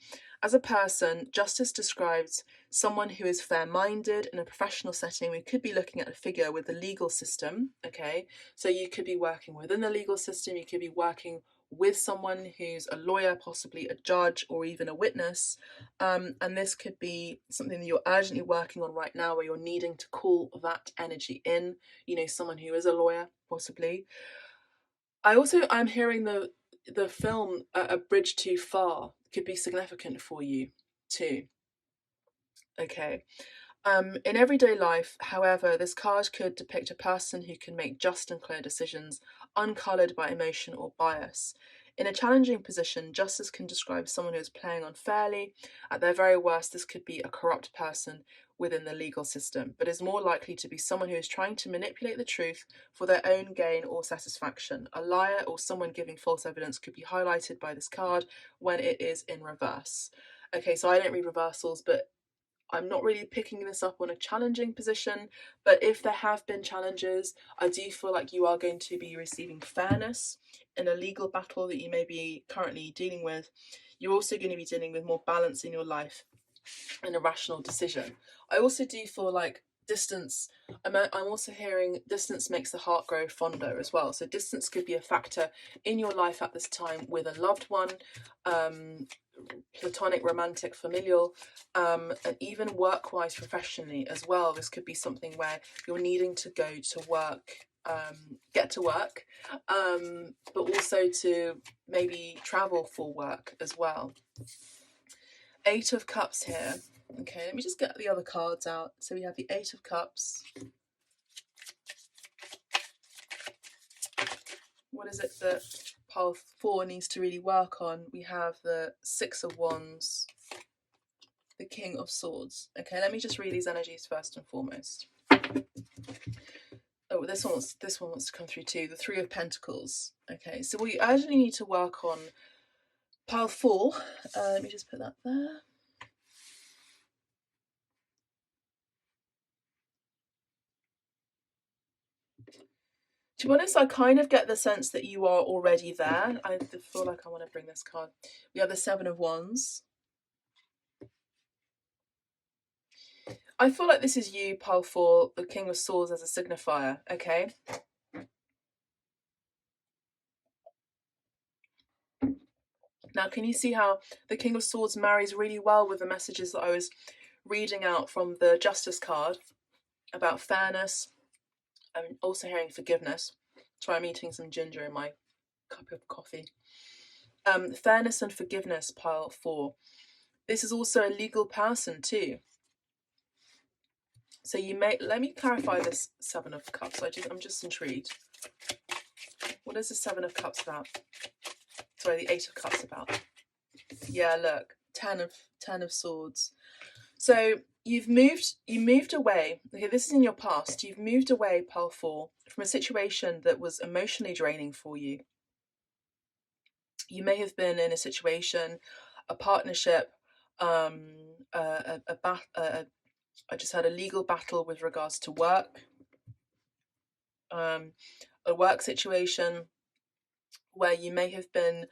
As a person, justice describes someone who is fair-minded in a professional setting. We could be looking at a figure with the legal system, okay? So you could be working within the legal system, you could be working with someone who's a lawyer, possibly a judge, or even a witness. And this could be something that you're urgently working on right now, where you're needing to call that energy in, someone who is a lawyer, possibly. I'm hearing the film A Bridge Too Far could be significant for you too. Okay. In everyday life, however, this card could depict a person who can make just and clear decisions, uncoloured by emotion or bias. In a challenging position, justice can describe someone who is playing unfairly. At their very worst, this could be a corrupt person within the legal system, but is more likely to be someone who is trying to manipulate the truth for their own gain or satisfaction. A liar or someone giving false evidence could be highlighted by this card when it is in reverse. Okay, so I don't read reversals, but I'm not really picking this up on a challenging position, but if there have been challenges, I do feel like you are going to be receiving fairness in a legal battle that you may be currently dealing with. You're also going to be dealing with more balance in your life and a rational decision. I also do feel like distance, I'm also hearing distance makes the heart grow fonder as well. So distance could be a factor in your life at this time with a loved one, platonic, romantic, familial, and even work-wise, professionally as well. This could be something where you're needing to go to work, get to work, but also to maybe travel for work as well. Eight of Cups here. Okay, let me just get the other cards out. So we have the Eight of Cups. What is it that pile 4 needs to really work on? We have the Six of Wands, the King of Swords. Okay, let me just read these energies first and foremost. Oh, this one wants to come through too. The Three of Pentacles. Okay, so we urgently need to work on pile 4. Let me just put that there. To be honest, I kind of get the sense that you are already there. I feel like I want to bring this card. We have the Seven of Wands. I feel like this is you, pile 4, the King of Swords as a signifier, okay? Now, can you see how the King of Swords marries really well with the messages that I was reading out from the Justice card about fairness? I'm also hearing forgiveness. Sorry, I'm eating some ginger in my cup of coffee. Fairness and forgiveness, pile 4. This is also a legal person too. So you may, let me clarify this Seven of Cups. I'm just intrigued. What is the Seven of Cups about? Sorry, the Eight of Cups about. Yeah, look, Ten of Swords. So you moved away. Okay, this is in your past. You've moved away, pile 4, from a situation that was emotionally draining for you. You may have been in a situation, a partnership, I just had a legal battle with regards to work, a work situation where you may have been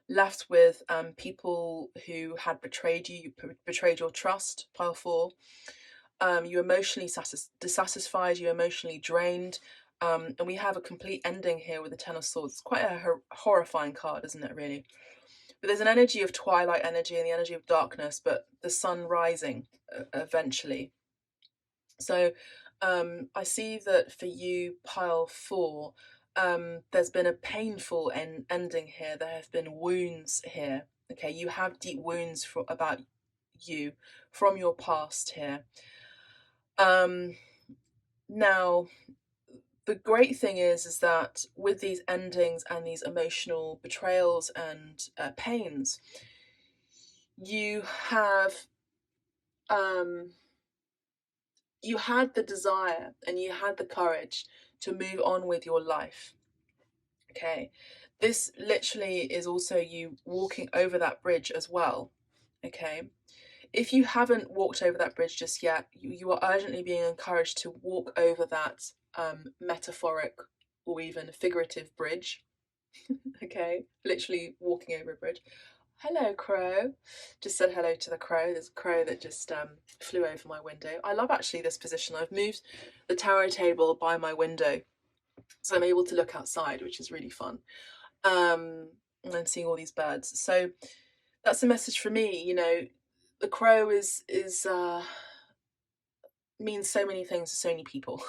left with people who had betrayed you, betrayed your trust, pile 4. You're emotionally dissatisfied, you're emotionally drained, and we have a complete ending here with the Ten of Swords. It's quite a horrifying card, isn't it, really? But there's an energy of twilight energy and the energy of darkness, but the sun rising eventually. So I see that for you, pile 4, there's been a painful ending here. There have been wounds here. Okay, you have deep wounds about you from your past here. Now, the great thing is that with these endings and these emotional betrayals and pains, you have you had the desire and you had the courage to move on with your life. Okay, this literally is also you walking over that bridge as well. Okay, if you haven't walked over that bridge just yet, you are urgently being encouraged to walk over that metaphoric or even figurative bridge. Okay, literally walking over a bridge. Hello, crow. Just said hello to the crow. There's a crow that just flew over my window. I love actually this position. I've moved the tarot table by my window, so I'm able to look outside, which is really fun. And I'm seeing all these birds. So that's a message for me. You know, the crow means so many things to so many people.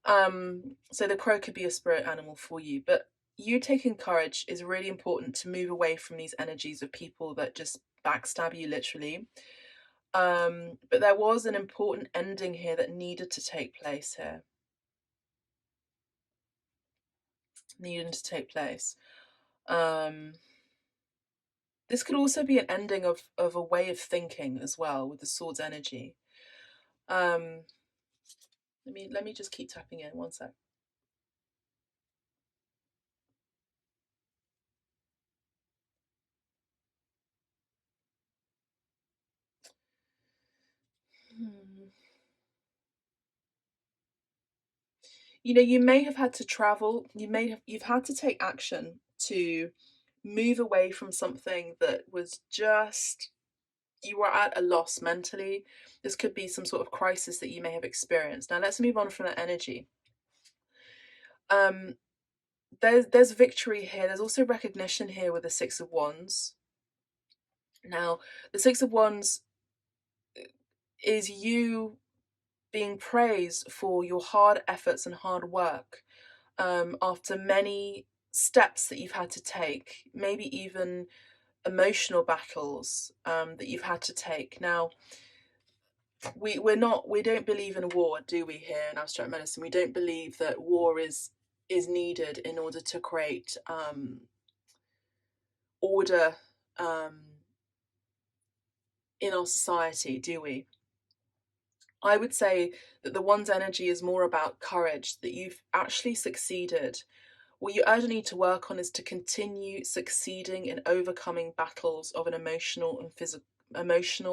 So the crow could be a spirit animal for you, but you taking courage is really important to move away from these energies of people that just backstab you literally. But there was an important ending here that needed to take place here. This could also be an ending of a way of thinking as well with the sword's energy. Let me just keep tapping in 1 sec. You know, you may have had to travel, you've had to take action to move away from something that was just, you were at a loss mentally. This could be some sort of crisis that you may have experienced. Now let's move on from that energy. There's victory here. There's also recognition here with the Six of Wands. Now, the Six of Wands is you being praised for your hard efforts and hard work after many steps that you've had to take, maybe even emotional battles that you've had to take. Now, we don't believe in war, do we? Here in abstract medicine, we don't believe that war is needed in order to create order in our society, do we? I would say that the one's energy is more about courage, that you've actually succeeded. What you urgently need to work on is to continue succeeding in overcoming battles of an emotional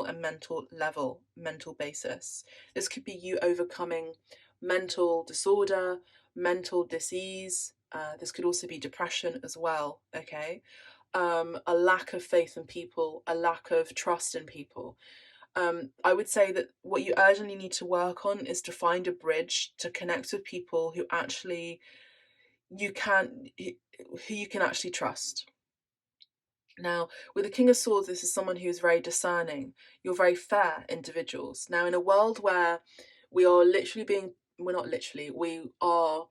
and mental basis. This could be you overcoming mental disorder, mental disease. This could also be depression as well. Okay, a lack of faith in people, a lack of trust in people. I would say that what you urgently need to work on is to find a bridge to connect with people who actually you can who you can actually trust. Now, with the King of Swords, this is someone who's very discerning. You're very fair individuals. Now, in a world where we are literally being, we're not literally, we are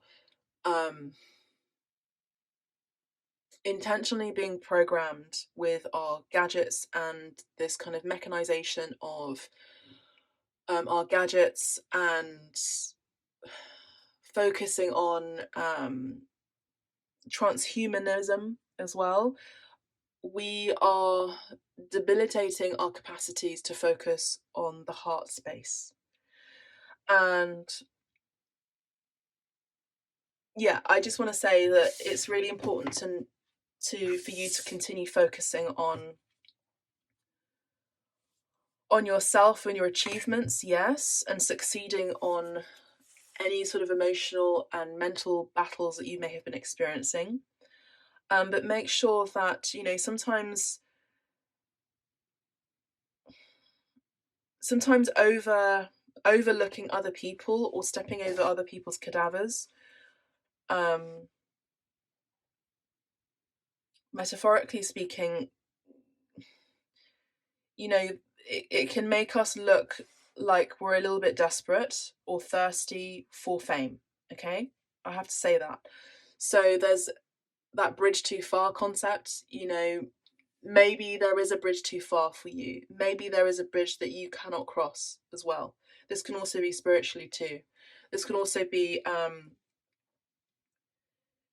intentionally being programmed with our gadgets and this kind of mechanization of our gadgets and focusing on transhumanism as well. We are debilitating our capacities to focus on the heart space. And yeah, I just want to say that it's really important for you to continue focusing on yourself and your achievements, yes, and succeeding on any sort of emotional and mental battles that you may have been experiencing. But make sure that, you know, sometimes overlooking other people or stepping over other people's cadavers, metaphorically speaking, you know, it can make us look like we're a little bit desperate or thirsty for fame. Okay, I have to say that. So there's that bridge too far concept. You know, maybe there is a bridge too far for you. Maybe there is a bridge that you cannot cross as well. This can also be spiritually too. This can also be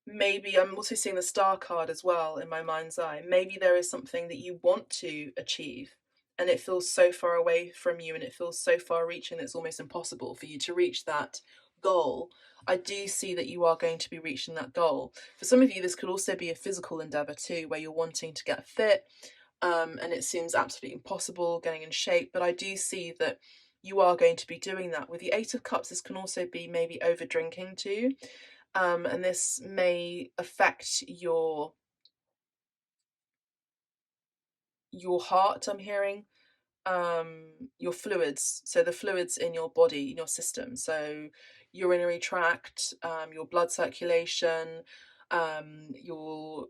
maybe I'm also seeing the star card as well in my mind's eye. Maybe there is something that you want to achieve and it feels so far away from you and it feels so far reaching that it's almost impossible for you to reach that goal. I do see that you are going to be reaching that goal. For some of you, this could also be a physical endeavor too, where you're wanting to get fit, and it seems absolutely impossible getting in shape. But I do see that you are going to be doing that. With the Eight of Cups, this can also be maybe over drinking too. And this may affect your heart, I'm hearing, your fluids, so the fluids in your body, in your system, so urinary tract, your blood circulation, your,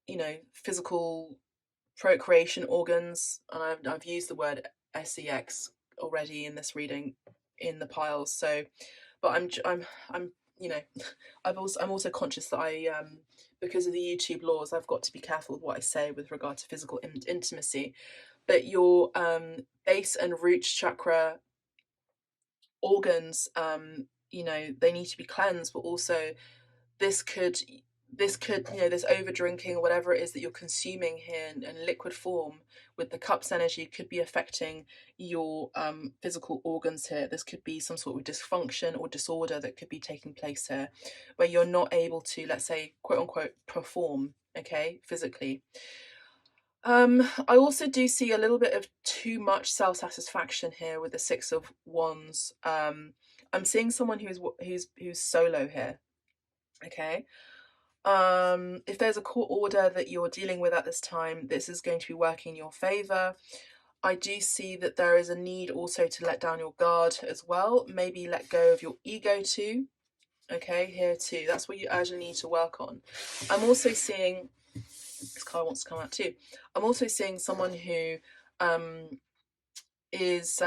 you know, physical procreation organs. And I've used the word sex already in this reading in the piles, so but I'm you know, I'm also conscious that I because of the YouTube laws, I've got to be careful with what I say with regard to physical intimacy. But your base and root chakra organs, you know, they need to be cleansed. But also, this could you know, this over drinking or whatever it is that you're consuming here in liquid form with the cups energy could be affecting your physical organs here. This could be some sort of dysfunction or disorder that could be taking place here, where you're not able to, let's say, quote unquote, perform, okay, physically. I also do see a little bit of too much self-satisfaction here with the Six of Wands. I'm seeing someone who's solo here, okay. If there's a court order that you're dealing with at this time, this is going to be working in your favor. I do see that there is a need also to let down your guard as well. Maybe let go of your ego too. Okay, here too. That's what you urgently need to work on. I'm also seeing, this card wants to come out too. I'm also seeing someone who is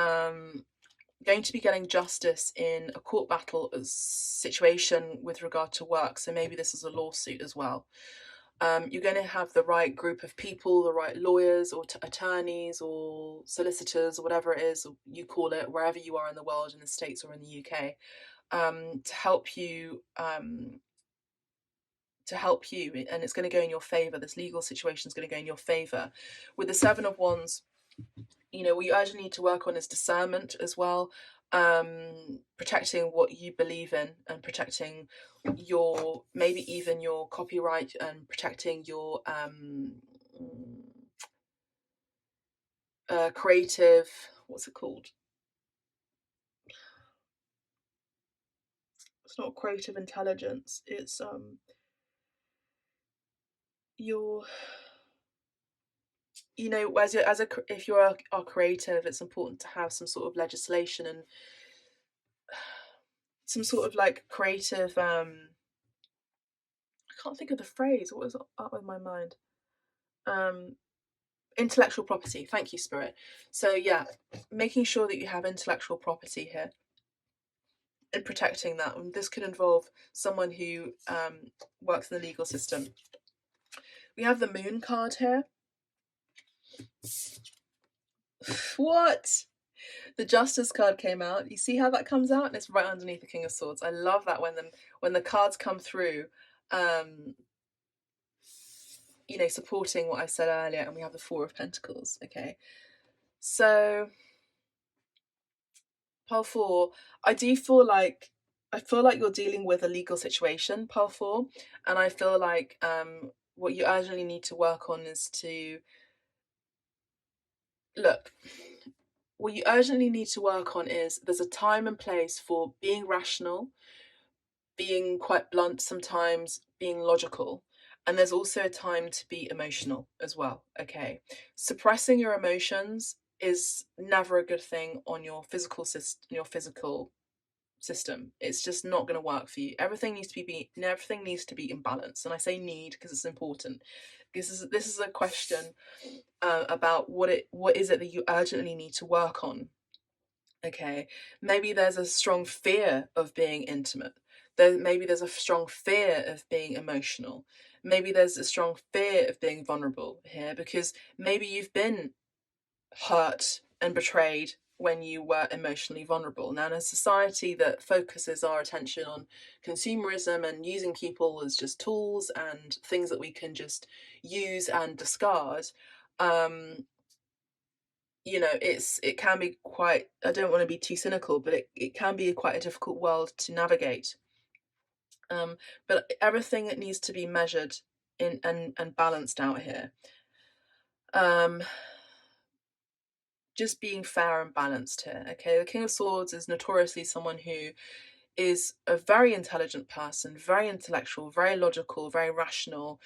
going to be getting justice in a court battle situation with regard to work. So maybe this is a lawsuit as well. You're going to have the right group of people, the right lawyers or attorneys or solicitors or whatever it is you call it, wherever you are in the world, in the States or in the UK, to help you. And it's going to go in your favor. This legal situation is going to go in your favor. With the Seven of Wands, what you urgently need to work on is discernment as well, protecting what you believe in and protecting maybe even your copyright and protecting your creative, what's it called? It's not creative intelligence, it's your if you're a creative, it's important to have some sort of legislation and some sort of like creative I can't think of the phrase, what was up with my mind? Intellectual property. Thank you, Spirit. So yeah, making sure that you have intellectual property here and protecting that. And this could involve someone who works in the legal system. We have the Moon card here. What? The Justice card came out. You see how that comes out? And it's right underneath the King of Swords. I love that when the cards come through, supporting what I said earlier, and we have the Four of Pentacles. Okay, so Pile 4, I feel like you're dealing with a legal situation, Pile 4, and I feel like what you urgently need to work on is what you urgently need to work on is there's a time and place for being rational, being quite blunt sometimes, being logical. And there's also a time to be emotional as well, okay? Suppressing your emotions is never a good thing on your physical system. It's just not going to work for you. Everything needs to be in balance. And I say need because it's important. This is a question about what is it that you urgently need to work on. Okay, maybe there's a strong fear of being intimate. Maybe there's a strong fear of being emotional. Maybe there's a strong fear of being vulnerable here because maybe you've been hurt and betrayed when you were emotionally vulnerable. Now, in a society that focuses our attention on consumerism and using people as just tools and things that we can just use and discard, it can be quite, I don't want to be too cynical, but it can be quite a difficult world to navigate. But everything that needs to be measured in and balanced out here. Just being fair and balanced here. Okay, the King of Swords is notoriously someone who is a very intelligent person, very intellectual, very logical, very rational,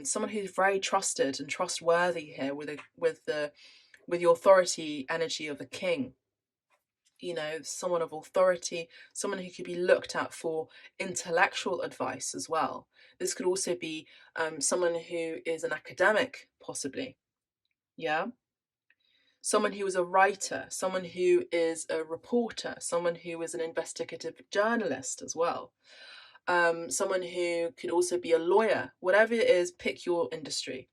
someone who's very trusted and trustworthy here with the authority energy of the king. Someone of authority, someone who could be looked at for intellectual advice as well. This could also be someone who is an academic, possibly. Yeah. Someone who is a writer, someone who is a reporter, someone who is an investigative journalist as well. Someone who could also be a lawyer. Whatever it is, pick your industry.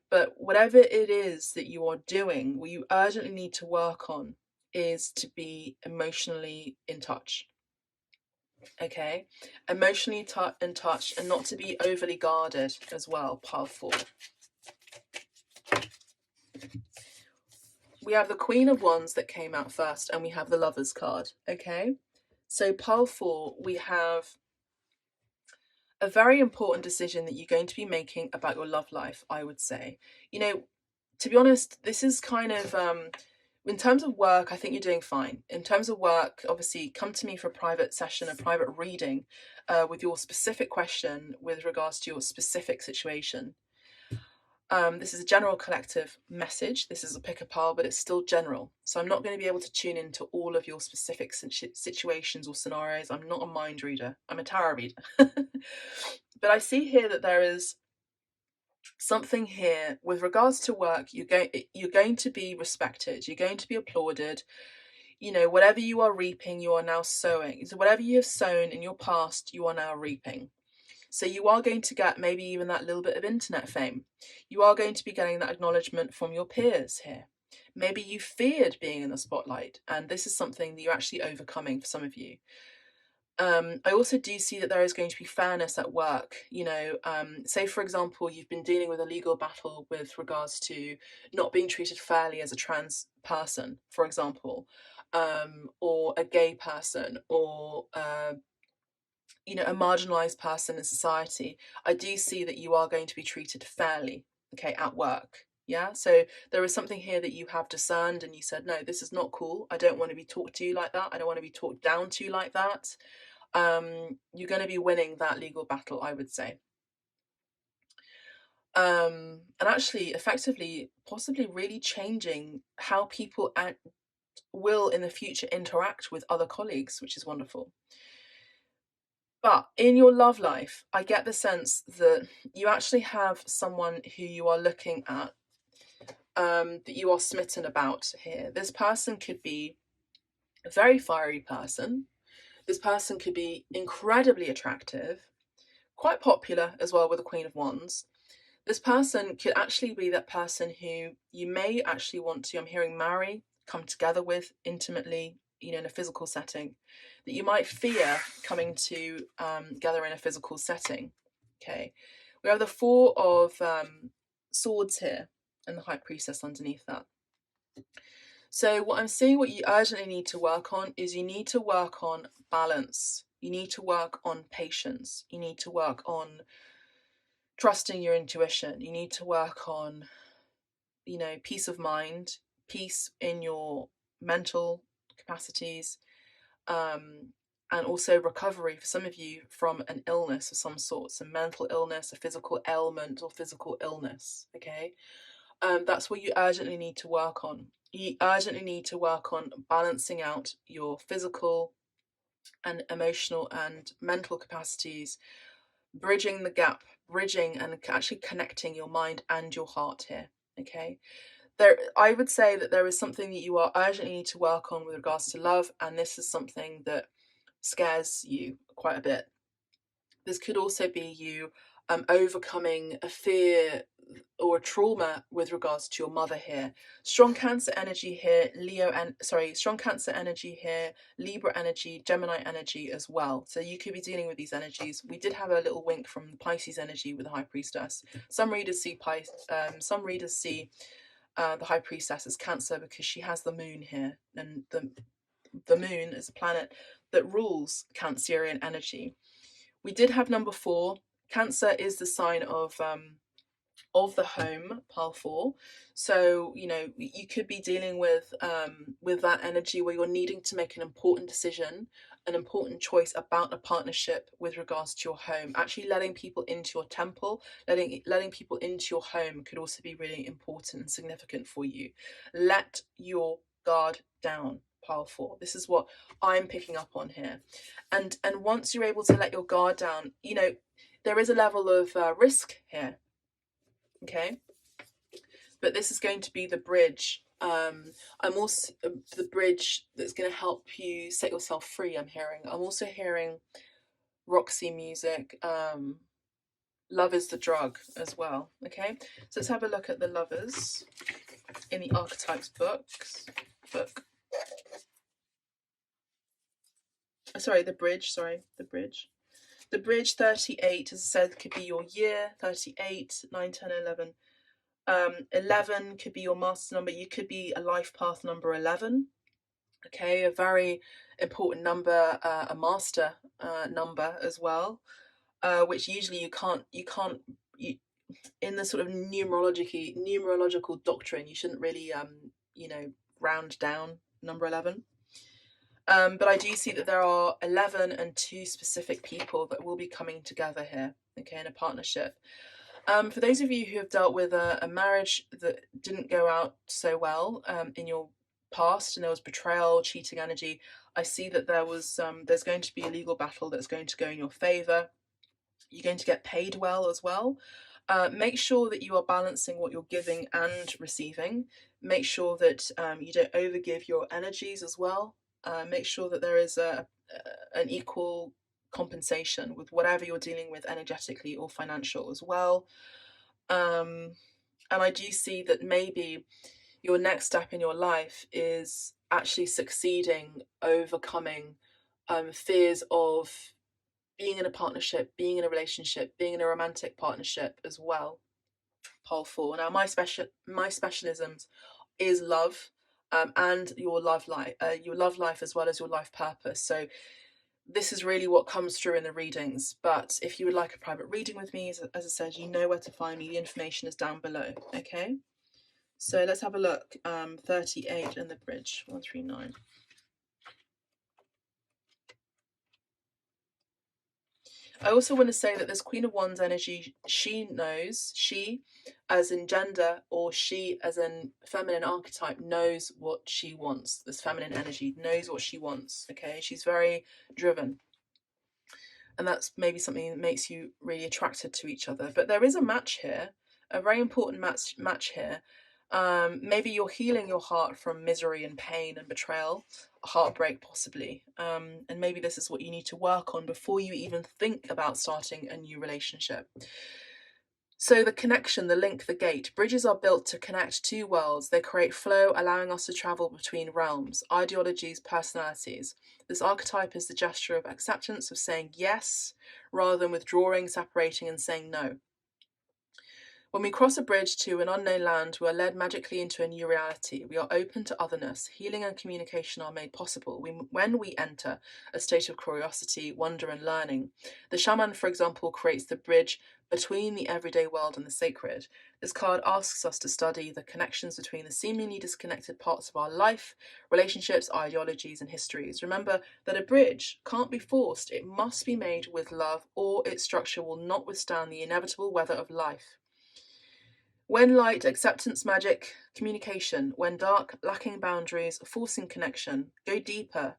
But whatever it is that you are doing, what you urgently need to work on is to be emotionally in touch. Okay? Emotionally in touch and not to be overly guarded as well, Pile 4. We have the Queen of Wands that came out first, and we have the Lovers card. Okay? So Pile 4, we have a very important decision that you're going to be making about your love life, I would say. To be honest, this is kind of, in terms of work, I think you're doing fine. In terms of work, obviously, come to me for a private session, a private reading with your specific question with regards to your specific situation. This is a general collective message. This is a pick a pile, but it's still general. So I'm not going to be able to tune into all of your specific situations or scenarios. I'm not a mind reader. I'm a tarot reader. But I see here that there is something here with regards to work. You're going to be respected. You're going to be applauded. Whatever you are reaping, you are now sowing. So whatever you have sown in your past, you are now reaping. So you are going to get maybe even that little bit of internet fame. You are going to be getting that acknowledgement from your peers here. Maybe you feared being in the spotlight, and this is something that you're actually overcoming for some of you. I also do see that there is going to be fairness at work. Say for example, you've been dealing with a legal battle with regards to not being treated fairly as a trans person, for example, or a gay person, or a marginalized person in society. I do see that you are going to be treated fairly, okay, at work. Yeah, so there is something here that you have discerned and you said, no, this is not cool. I don't want to be talked to like that. I don't want to be talked down to like that. You're going to be winning that legal battle, I would say. And actually, effectively, possibly really changing how people will in the future interact with other colleagues, which is wonderful. But in your love life, I get the sense that you actually have someone who you are looking at, that you are smitten about here. This person could be a very fiery person. This person could be incredibly attractive, quite popular as well with the Queen of Wands. This person could actually be that person who you may actually want to, I'm hearing, marry, come together with intimately, in a physical setting, that you might fear coming together in a physical setting. Okay, we have the Four of Swords here and the High Priestess underneath that. So what I'm seeing, what you urgently need to work on is you need to work on balance. You need to work on patience. You need to work on trusting your intuition. You need to work on, peace of mind, peace in your mental capacities, and also recovery for some of you from an illness of some sort, some mental illness, a physical ailment or physical illness. Okay, that's what you urgently need to work on. You urgently need to work on balancing out your physical and emotional and mental capacities, bridging the gap, bridging and actually connecting your mind and your heart here. Okay, I would say that there is something that you are urgently need to work on with regards to love, and this is something that scares you quite a bit. This could also be you overcoming a fear or a trauma with regards to your mother here. Strong Cancer energy here, strong Cancer energy here, Libra energy, Gemini energy as well. So you could be dealing with these energies. We did have a little wink from Pisces energy with the High Priestess. Some readers see the High Priestess as Cancer because she has the moon here, and the moon is a planet that rules Cancerian energy. We did have number 4. Cancer is the sign of the home, pile 4. So you could be dealing with that energy where you're needing to make an important decision, an important choice about a partnership with regards to your home. Actually letting people into your temple, letting people into your home could also be really important and significant for you. Let your guard down, pile 4. This is what I'm picking up on here. And once you're able to let your guard down, there is a level of risk here. Okay, but this is going to be the bridge. I'm also the bridge that's going to help you set yourself free. I'm also hearing Roxy music. Love is the drug as well. Okay, so let's have a look at the lovers in the archetypes book. The bridge. The bridge 38, as I said, could be your year. 38, 9, 10, 11. 11 could be your master number. You could be a life path number 11. Okay, a very important number, a master number as well, which usually you can't in the sort of numerological doctrine, you shouldn't really round down number 11. But I do see that there are 11 and 2 specific people that will be coming together here, okay, in a partnership. For those of you who have dealt with a marriage that didn't go out so well in your past, and there was betrayal, cheating energy, I see that there's going to be a legal battle that's going to go in your favour. You're going to get paid well as well. Make sure that you are balancing what you're giving and receiving. Make sure that you don't overgive your energies as well. Make sure that there is an equal compensation with whatever you're dealing with energetically or financial as well. And I do see that maybe your next step in your life is actually succeeding, overcoming fears of being in a partnership, being in a relationship, being in a romantic partnership as well. Pole 4. Now, my specialisms is love, and your love life as well as your life purpose. So this is really what comes through in the readings. But if you would like a private reading with me, as I said, you know where to find me. The information is down below. Okay. So let's have a look. 38 in the bridge. 139. I also want to say that this Queen of Wands energy, she as in gender, or she as in feminine archetype, knows what she wants. This feminine energy knows what she wants, okay? She's very driven. And that's maybe something that makes you really attracted to each other. But there is a match here, a very important match here. Maybe you're healing your heart from misery and pain and betrayal, heartbreak possibly, and maybe this is what you need to work on before you even think about starting a new relationship. So the connection, the link, the gate. Bridges are built to connect two worlds. They create flow, allowing us to travel between realms, ideologies, personalities. This archetype is the gesture of acceptance, of saying yes, rather than withdrawing, separating, and saying no. When we cross a bridge to an unknown land, we are led magically into a new reality. We are open to otherness. Healing and communication are made possible when we enter a state of curiosity, wonder, and learning. The shaman, for example, creates the bridge between the everyday world and the sacred. This card asks us to study the connections between the seemingly disconnected parts of our life, relationships, ideologies, and histories. Remember that a bridge can't be forced. It must be made with love, or its structure will not withstand the inevitable weather of life. When light, acceptance, magic, communication. When dark, lacking boundaries, forcing connection. Go deeper.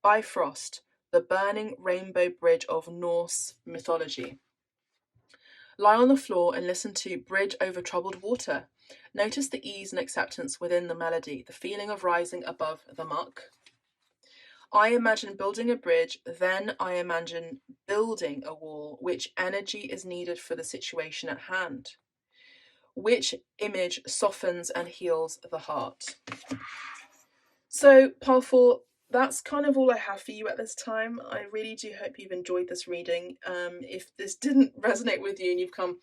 Bifrost, the burning rainbow bridge of Norse mythology. Lie on the floor and listen to Bridge Over Troubled Water. Notice the ease and acceptance within the melody, the feeling of rising above the muck. I imagine building a bridge, then I imagine building a wall. Which energy is needed for the situation at hand? Which image softens and heals the heart? So, pile 4, that's kind of all I have for you at this time. I really do hope you've enjoyed this reading. If this didn't resonate with you and you've come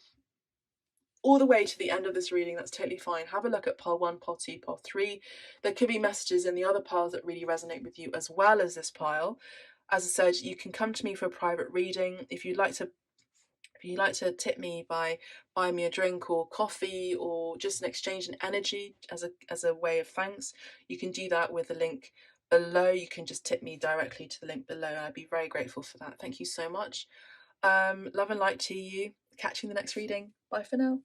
all the way to the end of this reading, that's totally fine. Have a look at pile 1, pile 2, pile 3. There could be messages in the other piles that really resonate with you as well as this pile. As I said, you can come to me for a private reading. If you'd like to tip me by buying me a drink or coffee, or just an exchange in energy as a way of thanks, you can do that with the link below. You can just tip me directly to the link below, and I'd be very grateful for that. Thank you so much. Love and light to you. Catch you in the next reading. Bye for now.